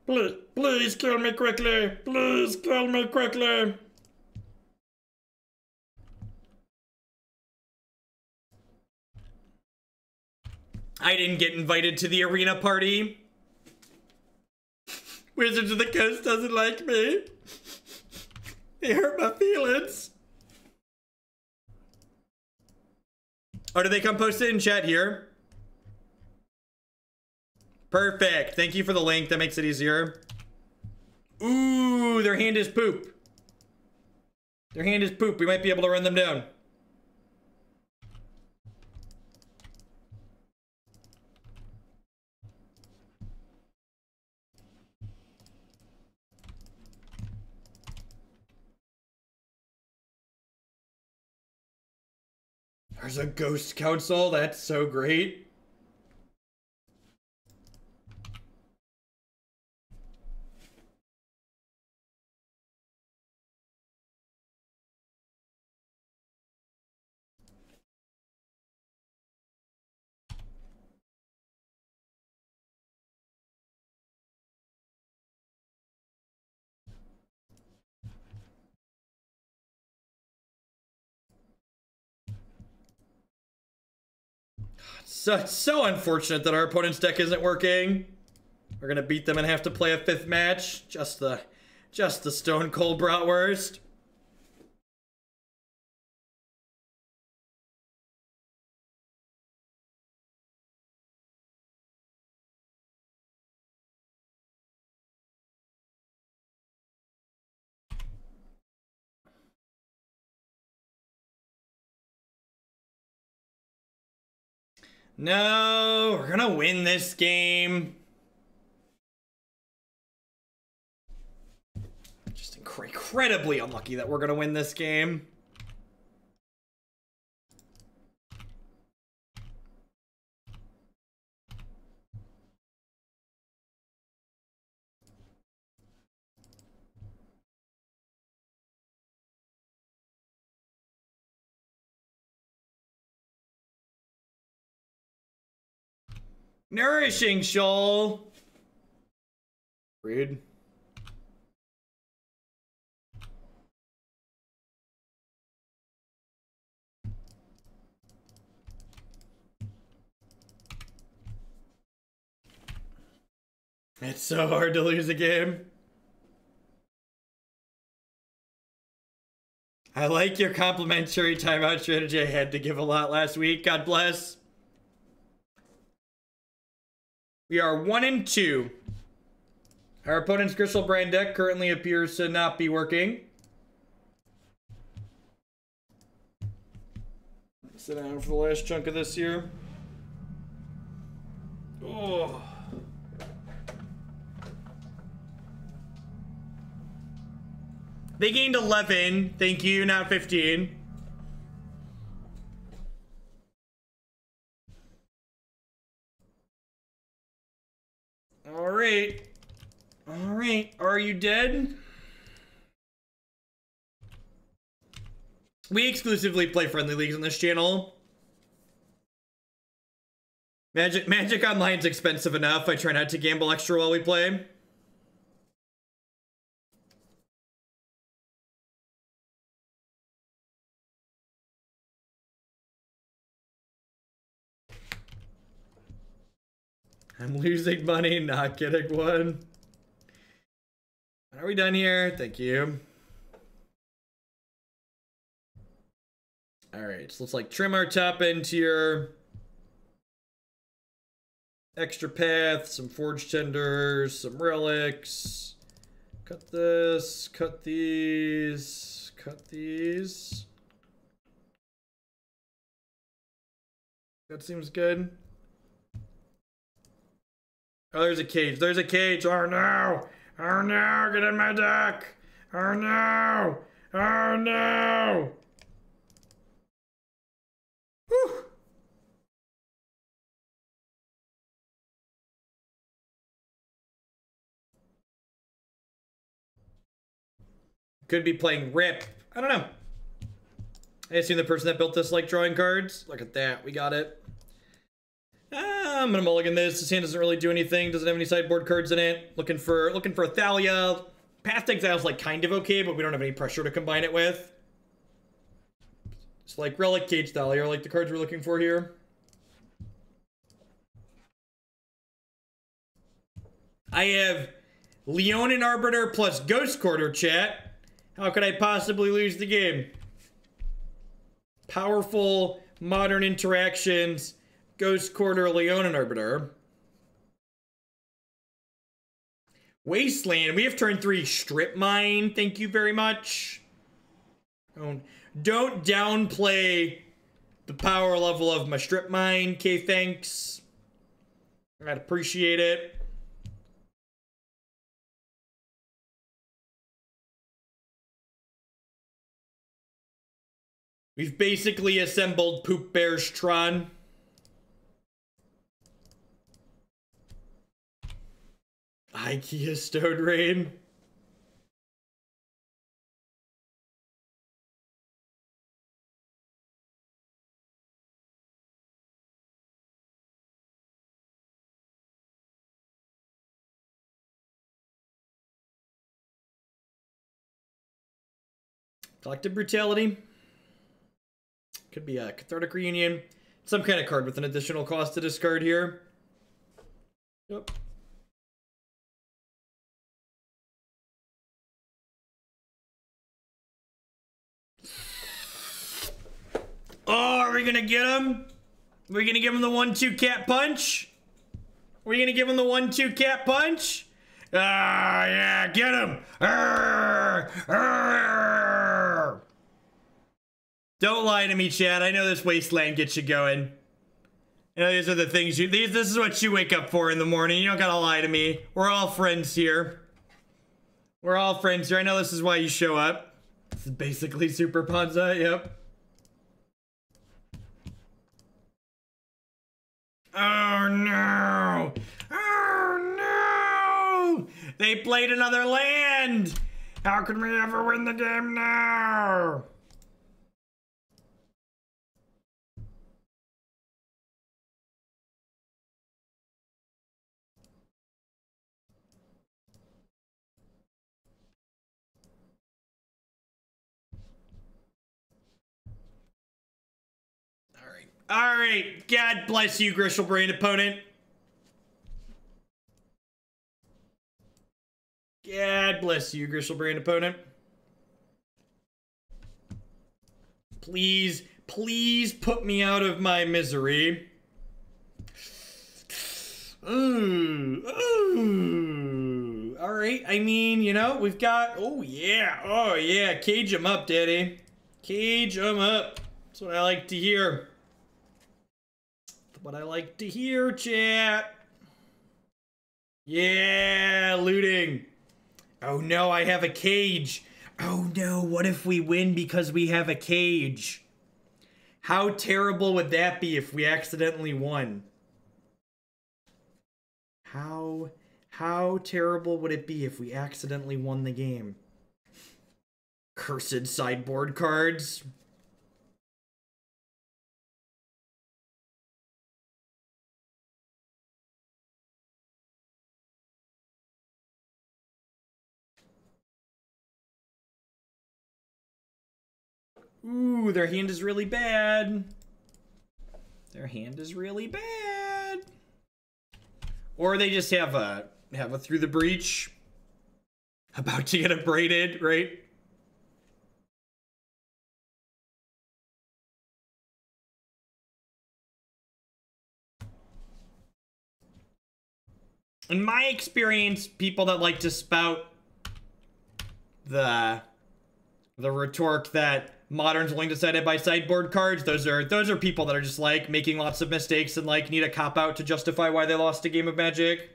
Please kill me quickly. Please kill me quickly. I didn't get invited to the arena party. Wizards of the Coast doesn't like me. They hurt my feelings. Oh, did they come post it in chat here? Perfect. Thank you for the link. That makes it easier. Ooh, their hand is poop. Their hand is poop. We might be able to run them down. There's a Ghost Council. That's so great. So unfortunate that our opponent's deck isn't working. We're gonna beat them and have to play a 5th match. Just the stone cold bratwurst. No, we're gonna win this game. Just incredibly unlucky that we're gonna win this game. Nourishing Shoal. Rude. It's so hard to lose a game. I like your complimentary timeout strategy. I had to give a lot last week. God bless. We are 1-2. Our opponent's Grishoalbrand deck currently appears to not be working. Sit down for the last chunk of this here. Oh. They gained 11. Thank you, not 15. All right. All right. Are you dead? We exclusively play friendly leagues on this channel. Magic Online's expensive enough. I try not to gamble extra while we play. I'm losing money, not getting one. Are we done here? Thank you. All right, so let's like trim our top end here. Extra path, some Forge-Tenders, some relics. Cut this, cut these, cut these. That seems good. Oh, there's a cage. There's a cage. Oh no! Oh no! Get in my deck! Oh no! Oh no! Whew. Could be playing Rip. I don't know. I assume the person that built this like drawing cards. Look at that. We got it. I'm gonna mulligan this. This hand doesn't really do anything. Doesn't have any sideboard cards in it. Looking for a Thalia. Path Exile's like kind of okay, but we don't have any pressure to combine it with. It's like Relic, Cage, Thalia are like the cards we're looking for here. I have Leonin Arbiter plus Ghost Quarter, chat. How could I possibly lose the game? Powerful, modern interactions. Ghost Quarter, Leonin Arbiter. Wasteland. We have turn 3 Strip Mine. Thank you very much. Don't downplay the power level of my Strip Mine. Okay, thanks. I'd appreciate it. We've basically assembled Poop Bear's Tron. IKEA Stone Rain. Collective Brutality. Could be a Cathartic Reunion. Some kind of card with an additional cost to discard here. Yep. Oh, are we gonna get him? Are we gonna give him the 1-2 cat punch? Are we gonna give him the 1-2 cat punch? Ah, yeah, get him! Arr, arr. Don't lie to me, Chad. I know this wasteland gets you this is the things this is what you wake up for in the morning. You don't gotta lie to me. We're all friends here. We're all friends here. I know this is why you show up. This is basically Super Ponza, yep. Oh no! Oh no! They played another land! How can we ever win the game now? All right, God bless you, Grishoalbrand opponent. God bless you, Grishoalbrand opponent. Please, please put me out of my misery. Ooh, ooh. All right, I mean, you know, we've got, oh yeah, cage 'em up, daddy. Cage 'em up. That's what I like to hear. That's what I like to hear, chat. Yeah, looting. Oh no, I have a cage. Oh no, what if we win because we have a cage? How terrible would that be if we accidentally won? How terrible would it be if we accidentally won the game? Cursed sideboard cards. Ooh, their hand is really bad. Their hand is really bad. Or they just have a through the breach. About to get abraded, right? In my experience, people that like to spout the retort that Modern's only decided by sideboard cards, those are people that are just like making lots of mistakes and like need a cop-out to justify why they lost a game of Magic.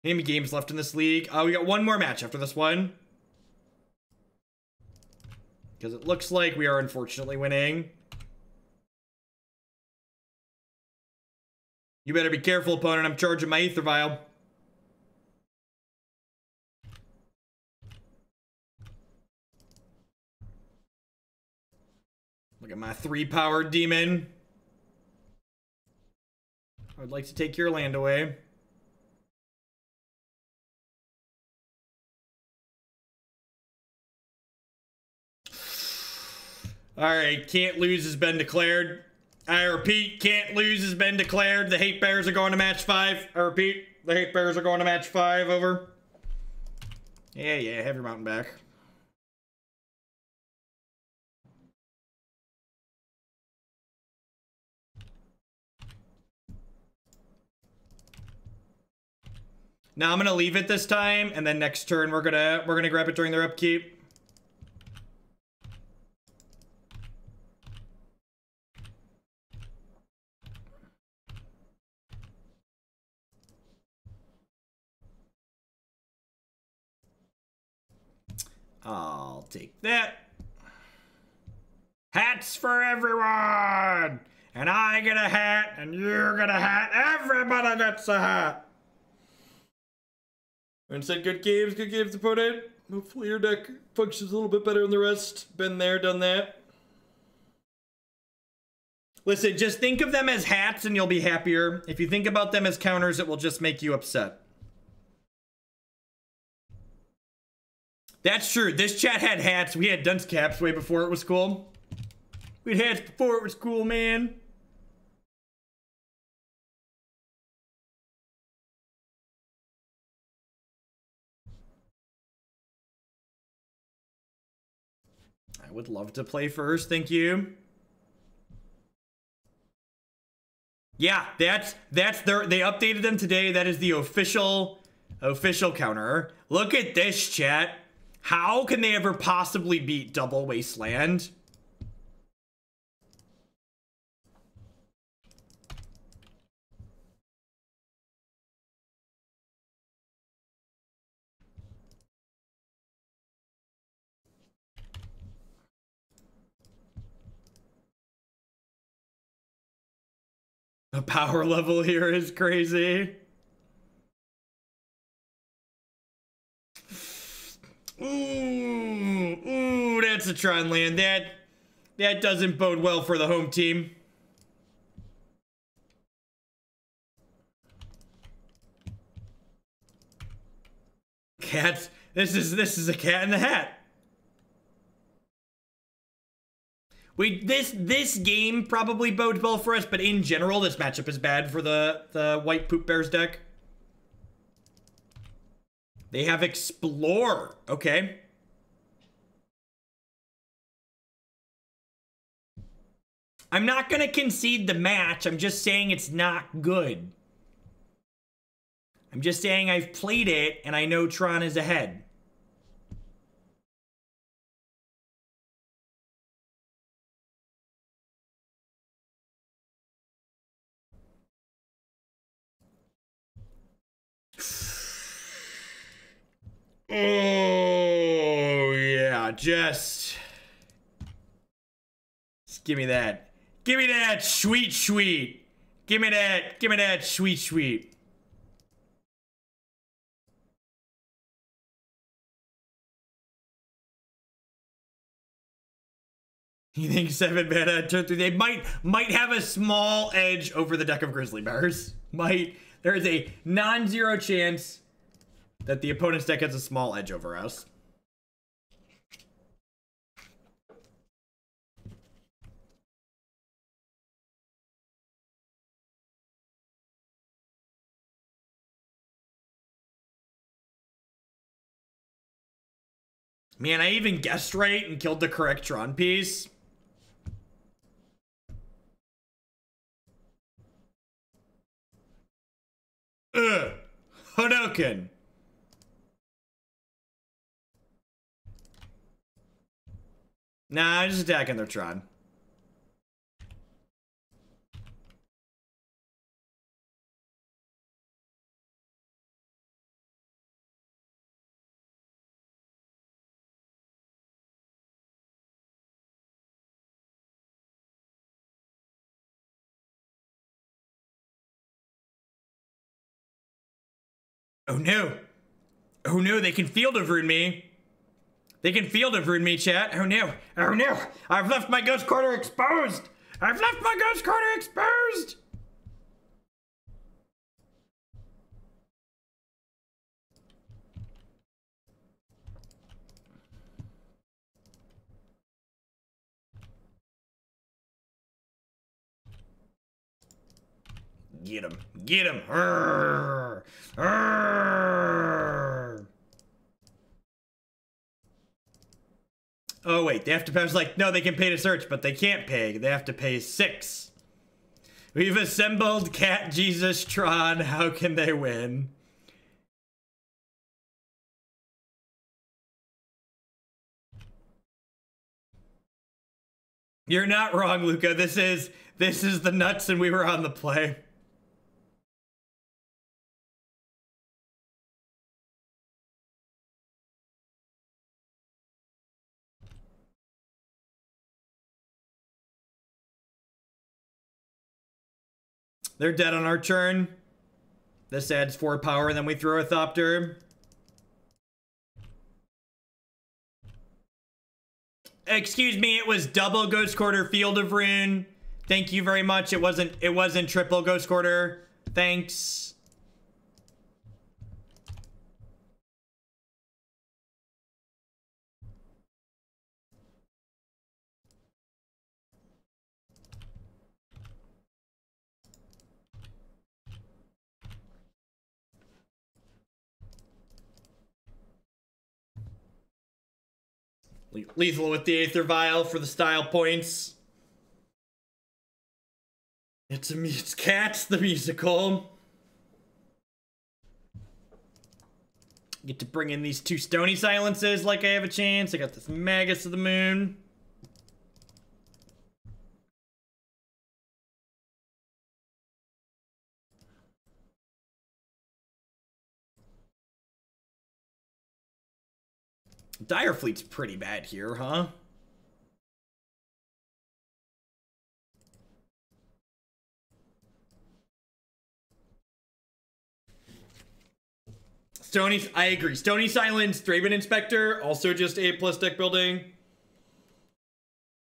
How many games left in this league? We got one more match after this one. Because it looks like we are unfortunately winning. You better be careful, opponent. I'm charging my Aether Vial. Look at my 3-powered demon. I would like to take your land away. Alright, can't lose has been declared. I repeat, can't lose has been declared. The Hate Bears are going to match 5. I repeat, the Hate Bears are going to match 5. Over. Yeah, have your mountain back. Now I'm gonna leave it this time, and then next turn we're gonna grab it during their upkeep. I'll take that. Hats for everyone! And I get a hat, and you get a hat. Everybody gets a hat! And said good games to put in. Hopefully your deck functions a little bit better than the rest. Been there, done that. Listen, just think of them as hats and you'll be happier. If you think about them as counters, it will just make you upset. That's true. This chat had hats. We had dunce caps way before it was cool. We had hats before it was cool, man. I would love to play first, thank you. Yeah, that's they updated them today. That is the official counter. Look at this, chat. How can they ever possibly beat Double Wasteland? The power level here is crazy. Ooh, that's a Tron land. That doesn't bode well for the home team. Cats. This is a cat in the hat. This game probably bodes well for us, but in general, this matchup is bad for the White Poop Bears deck. They have Explore. Okay. I'm not going to concede the match. I'm just saying it's not good. I'm just saying I've played it and I know Tron is ahead. Oh, yeah, just give me that. Give me that sweet, sweet. Give me that sweet, sweet. You think 7 mana turn 3? They might have a small edge over the deck of Grizzly Bears. There is a non-zero chance that the opponent's deck has a small edge over us. Man, I even guessed right and killed the correct Tron piece. Hodoken. Nah, I'm just attacking their Tron. Oh no. Oh no, they can Field of Rune me. They can Field of Rune me, chat. Oh no. Oh no. I've left my Ghost Quarter exposed. I've left my Ghost Quarter exposed. Get him. Get him. Arrgh. Arrgh. Oh, wait. They have to pay. I was like, no, they can pay to search, but they can't pay. They have to pay 6. We've assembled Cat Jesus Tron. How can they win? You're not wrong, Luca. This is the nuts and we were on the play. They're dead on our turn. This adds 4 power, and then we throw a Thopter. Excuse me, it was double Ghost Quarter Field of Rune. Thank you very much. It wasn't triple Ghost Quarter. Thanks. Lethal with the Aether Vial for the style points. It's Cats the musical. Get to bring in these 2 Stony Silences like I have a chance. I got this Magus of the Moon. Dire Fleet's pretty bad here, huh? I agree. Stony Silence, Thraben Inspector, also just A+ deck building.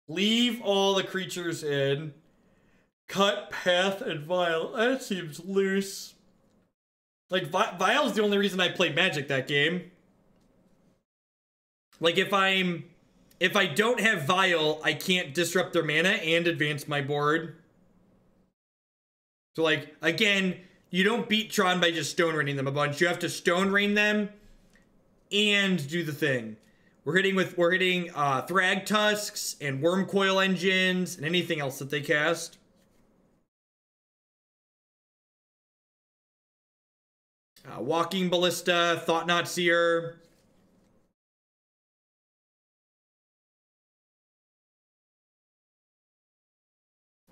Leave all the creatures in. Cut, Path, and Vial. That seems loose. Like, Vial's the only reason I played Magic that game. Like, if I don't have Vial, I can't disrupt their mana and advance my board. So, like, again, you don't beat Tron by just Stone Raining them a bunch. You have to Stone Rain them, and do the thing. We're hitting Thrag Tusks and Worm Coil Engines and anything else that they cast. Walking Ballista, Thought Knot Seer.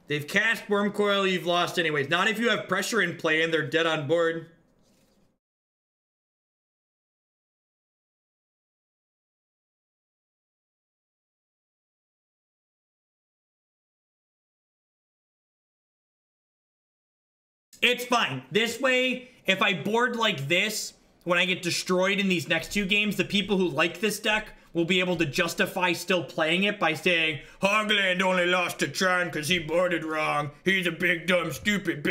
They've cast Worm Coil, you've lost anyways. Not if you have pressure in play and they're dead on board. It's fine. This way, if I board like this, when I get destroyed in these next two games, the people who like this deck will be able to justify still playing it by saying, Hogland only lost to Tron because he boarded wrong. He's a big, dumb, stupid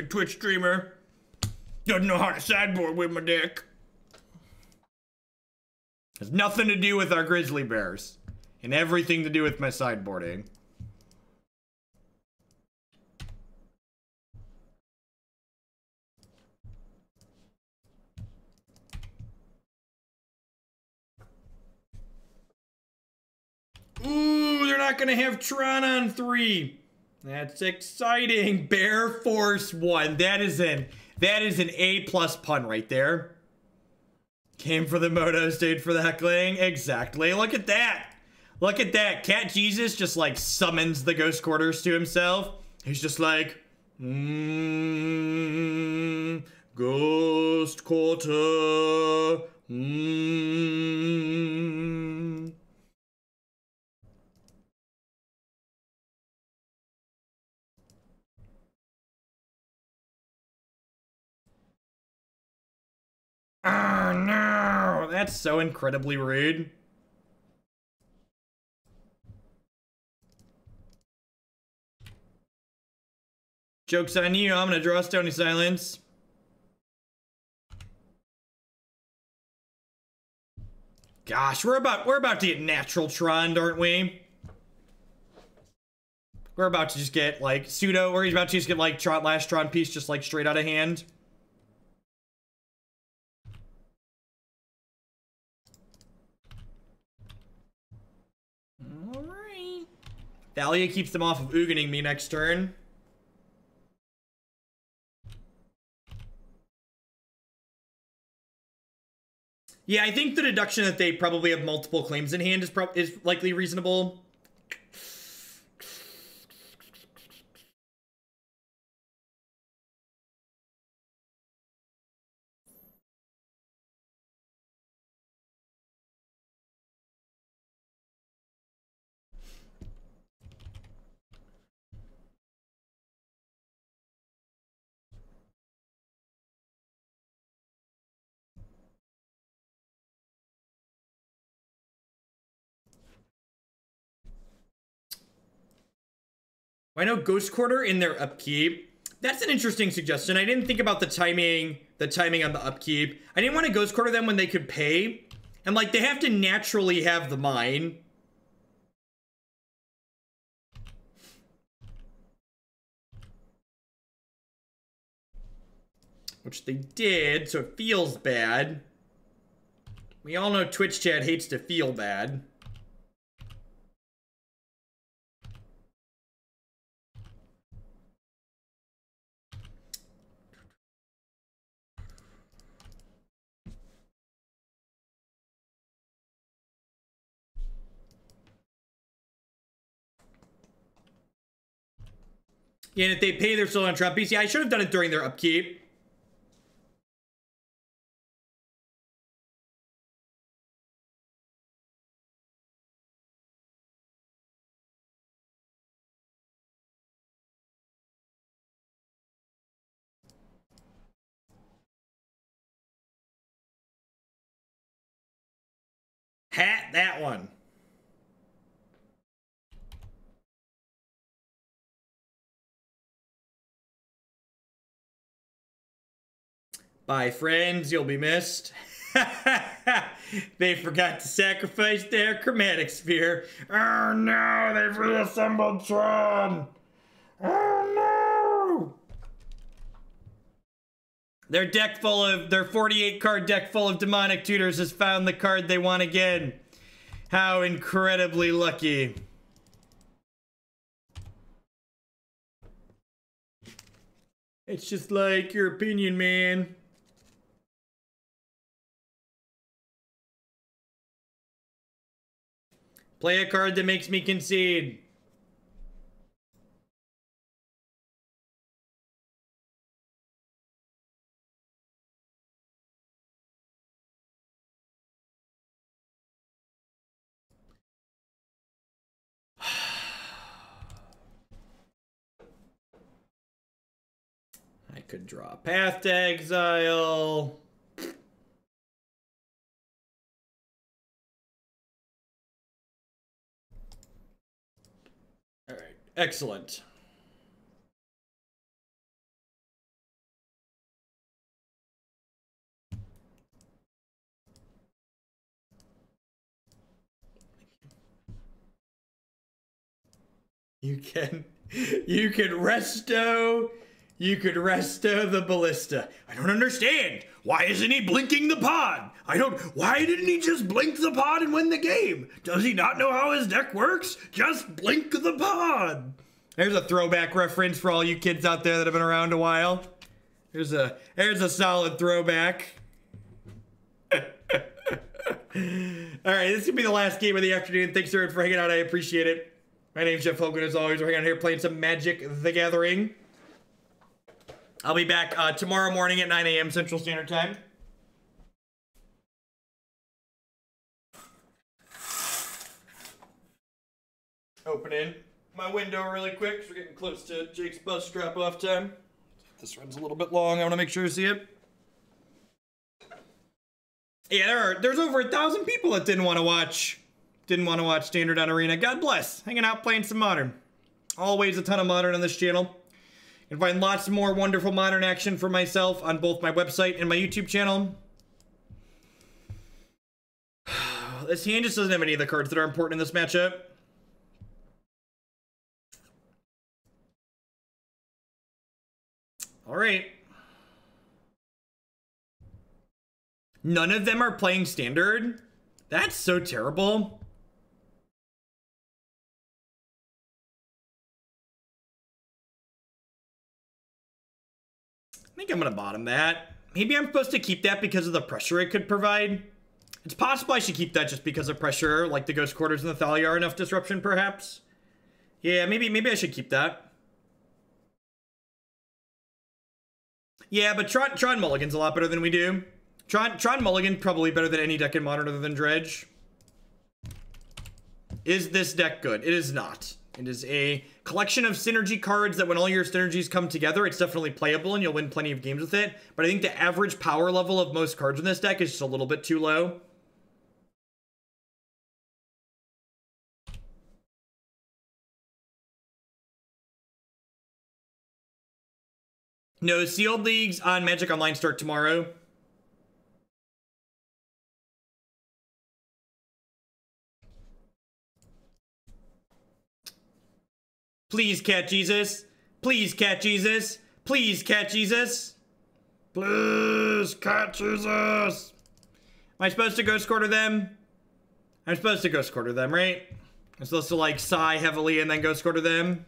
Twitch streamer. Doesn't know how to sideboard with my deck. Has nothing to do with our Grizzly Bears. And everything to do with my sideboarding. Ooh, they're not gonna have Tron on 3. That's exciting. Bear Force 1. That is an A+ pun right there. Came for the moto, stayed for the heckling. Exactly. Look at that. Look at that. Cat Jesus just like summons the Ghost Quarters to himself. He's just like, Ghost Quarter. Oh no, that's so incredibly rude. Joke's on you, I'm gonna draw Stony Silence. Gosh, we're about to get natural Tron, aren't we? We're about to just get like pseudo, or he's about to just get like last Tron piece just like straight out of hand. Alright. Thalia keeps them off of Uganing me next turn. Yeah, I think the deduction that they probably have multiple claims in hand is likely reasonable. I know Ghost Quarter in their upkeep. That's an interesting suggestion. I didn't think about the timing on the upkeep. I didn't want to Ghost Quarter them when they could pay. And like, they have to naturally have the mine. Which they did, so it feels bad. We all know Twitch chat hates to feel bad. Yeah, and if they pay, they're still on Trump piece. Yeah, I should have done it during their upkeep. Hat that one. Bye, friends. You'll be missed. They forgot to sacrifice their chromatic sphere. Oh no, they've reassembled Tron. Oh no. Their 48 card deck full of demonic tutors has found the card they want again. How incredibly lucky. It's just like your opinion, man. Play a card that makes me concede. I could draw Path to Exile. All right, excellent. You can resto the ballista. I don't understand. Why isn't he blinking the pod? Why didn't he just blink the pod and win the game? Does he not know how his deck works? Just blink the pod. There's a throwback reference for all you kids out there that have been around a while. There's a solid throwback. All right, this is gonna be the last game of the afternoon. Thanks everyone for hanging out. I appreciate it. My name's Jeff Hogan, as always. We're hanging out here playing some Magic the Gathering. I'll be back tomorrow morning at 9 a.m. Central Standard Time. Opening my window really quick, because we're getting close to Jake's bus drop-off time. This run's a little bit long. I want to make sure you see it. Yeah, there's over 1,000 people that didn't want to watch Standard on Arena. God bless. Hanging out playing some Modern. Always a ton of Modern on this channel. You can find lots more wonderful Modern action for myself on both my website and my YouTube channel. This hand just doesn't have any of the cards that are important in this matchup. All right. None of them are playing Standard? That's so terrible. I think I'm gonna bottom that. Maybe I'm supposed to keep that because of the pressure it could provide. It's possible I should keep that just because of pressure, like the Ghost Quarters and the Thalia are enough disruption, perhaps. Yeah, maybe I should keep that. Yeah, but Tron Mulligan's a lot better than we do. Tron Mulligan probably better than any deck in Modern other than Dredge. Is this deck good? It is not. It is a collection of synergy cards that when all your synergies come together, it's definitely playable and you'll win plenty of games with it. But I think the average power level of most cards in this deck is just a little bit too low. No, sealed leagues on Magic Online start tomorrow. Please, Cat Jesus. Please, Cat Jesus. Please, Cat Jesus. Please, Cat Jesus. Am I supposed to Ghost Quarter them? I'm supposed to Ghost Quarter them, right? I'm supposed to, like, sigh heavily and then Ghost Quarter them.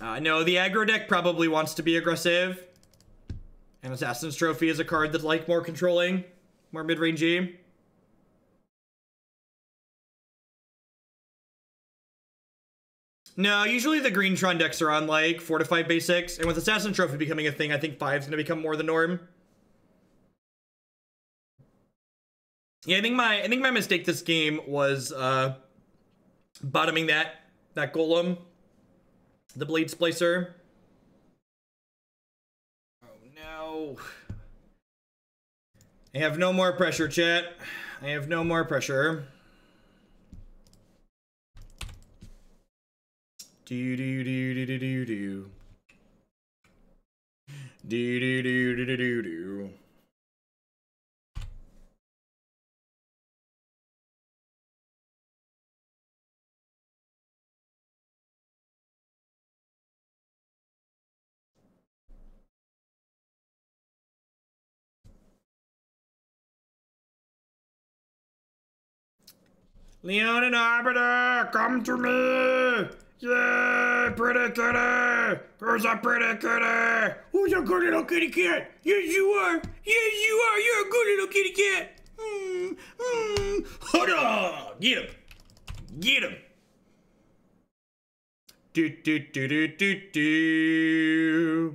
No, the aggro deck probably wants to be aggressive. And Assassin's Trophy is a card that's, like, more controlling. More mid-rangey. No, usually the green Tron decks are on like 4 to 5 basics, and with Assassin Trophy becoming a thing, I think 5 is going to become more the norm. Yeah, I think my mistake this game was bottoming that golem, the Blade Splicer. Oh no! I have no more pressure, chat. I have no more pressure. Do do do do do do do. Do do do do do do. Leonin Arbiter, come to me! Yay, pretty kitty! Who's a pretty kitty? Who's a good little kitty cat? Yes, you are! Yes, you are! You're a good little kitty cat! Hold on! Get him! Get him! Do do do do do do.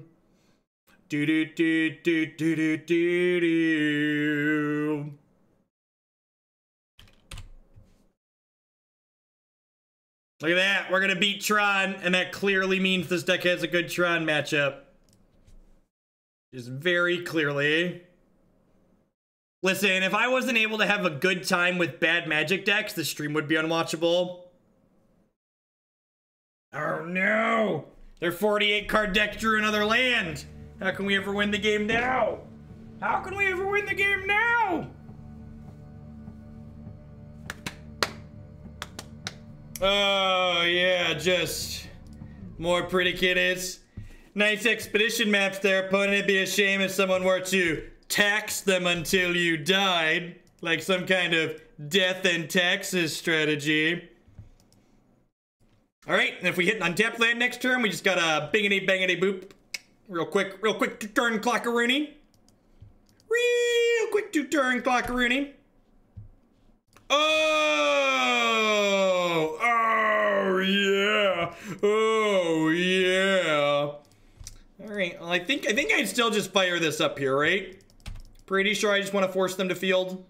Do do do do do do do do. Look at that, we're gonna beat Tron, and that clearly means this deck has a good Tron matchup. Just very clearly. Listen, if I wasn't able to have a good time with bad Magic decks, the stream would be unwatchable. Oh no! Their 48 card deck drew another land! How can we ever win the game now? How can we ever win the game now? Oh yeah, just more pretty kitties. Nice expedition maps there, opponent. It'd be a shame if someone were to tax them until you died, like some kind of death and taxes strategy. All right, and if we hit an untapped land next turn, we just got a bingity bangity boop. Real quick 2-turn clockaroonie. Real quick 2-turn clockaroonie. Oh yeah, oh yeah. All right, well, I think I'd still just fire this up here, right? Pretty sure I just want to force them to field.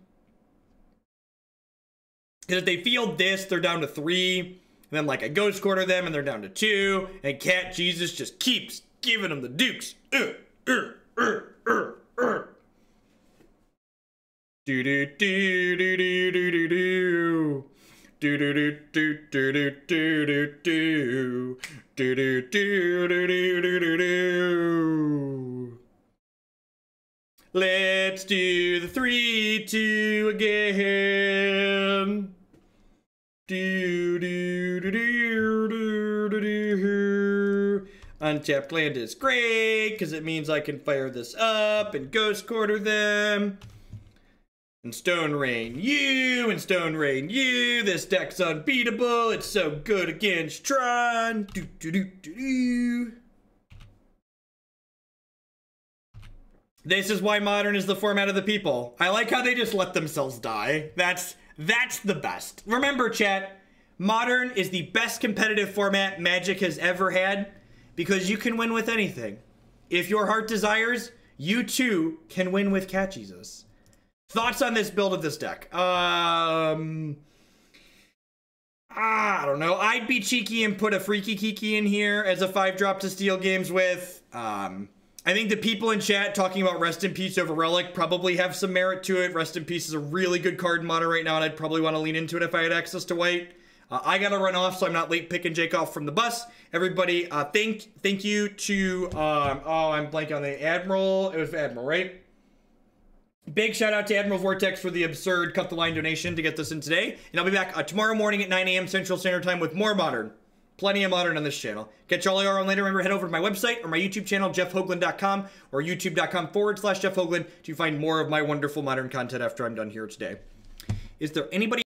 Because if they field this, they're down to 3. And then like I ghost quarter them and they're down to 2. And Cat Jesus just keeps giving them the dukes. Do do do do do do do do. Do do do do do do do do do. Do do do do do do do do. Let's do the 3-2 again. Do do do do do do do. Untapped land is great because it means I can fire this up and ghost quarter them. And Stone Rain you, and Stone Rain you. This deck's unbeatable. It's so good against Tron. Do do do do do. This is why Modern is the format of the people. I like how they just let themselves die. That's the best. Remember, chat, Modern is the best competitive format Magic has ever had because you can win with anything. If your heart desires, you too can win with Cat Jesus. Thoughts on this build of this deck? I don't know. I'd be cheeky and put a Freaky Kiki in here as a 5-drop to steal games with. I think the people in chat talking about Rest in Peace over Relic probably have some merit to it. Rest in Peace is a really good card in Modern right now, and I'd probably want to lean into it if I had access to white. I gotta run off, so I'm not late picking Jake off from the bus. Everybody, thank you to, oh, I'm blanking on the Admiral. It was Admiral, right? Big shout out to Admiral Vortex for the absurd cut the line donation to get this in today. And I'll be back tomorrow morning at 9 a.m. Central Standard Time with more Modern. Plenty of Modern on this channel. Catch all y'all on later. Remember, head over to my website or my YouTube channel, jeffhoagland.com or youtube.com/Jeff Hoagland to find more of my wonderful Modern content after I'm done here today. Is there anybody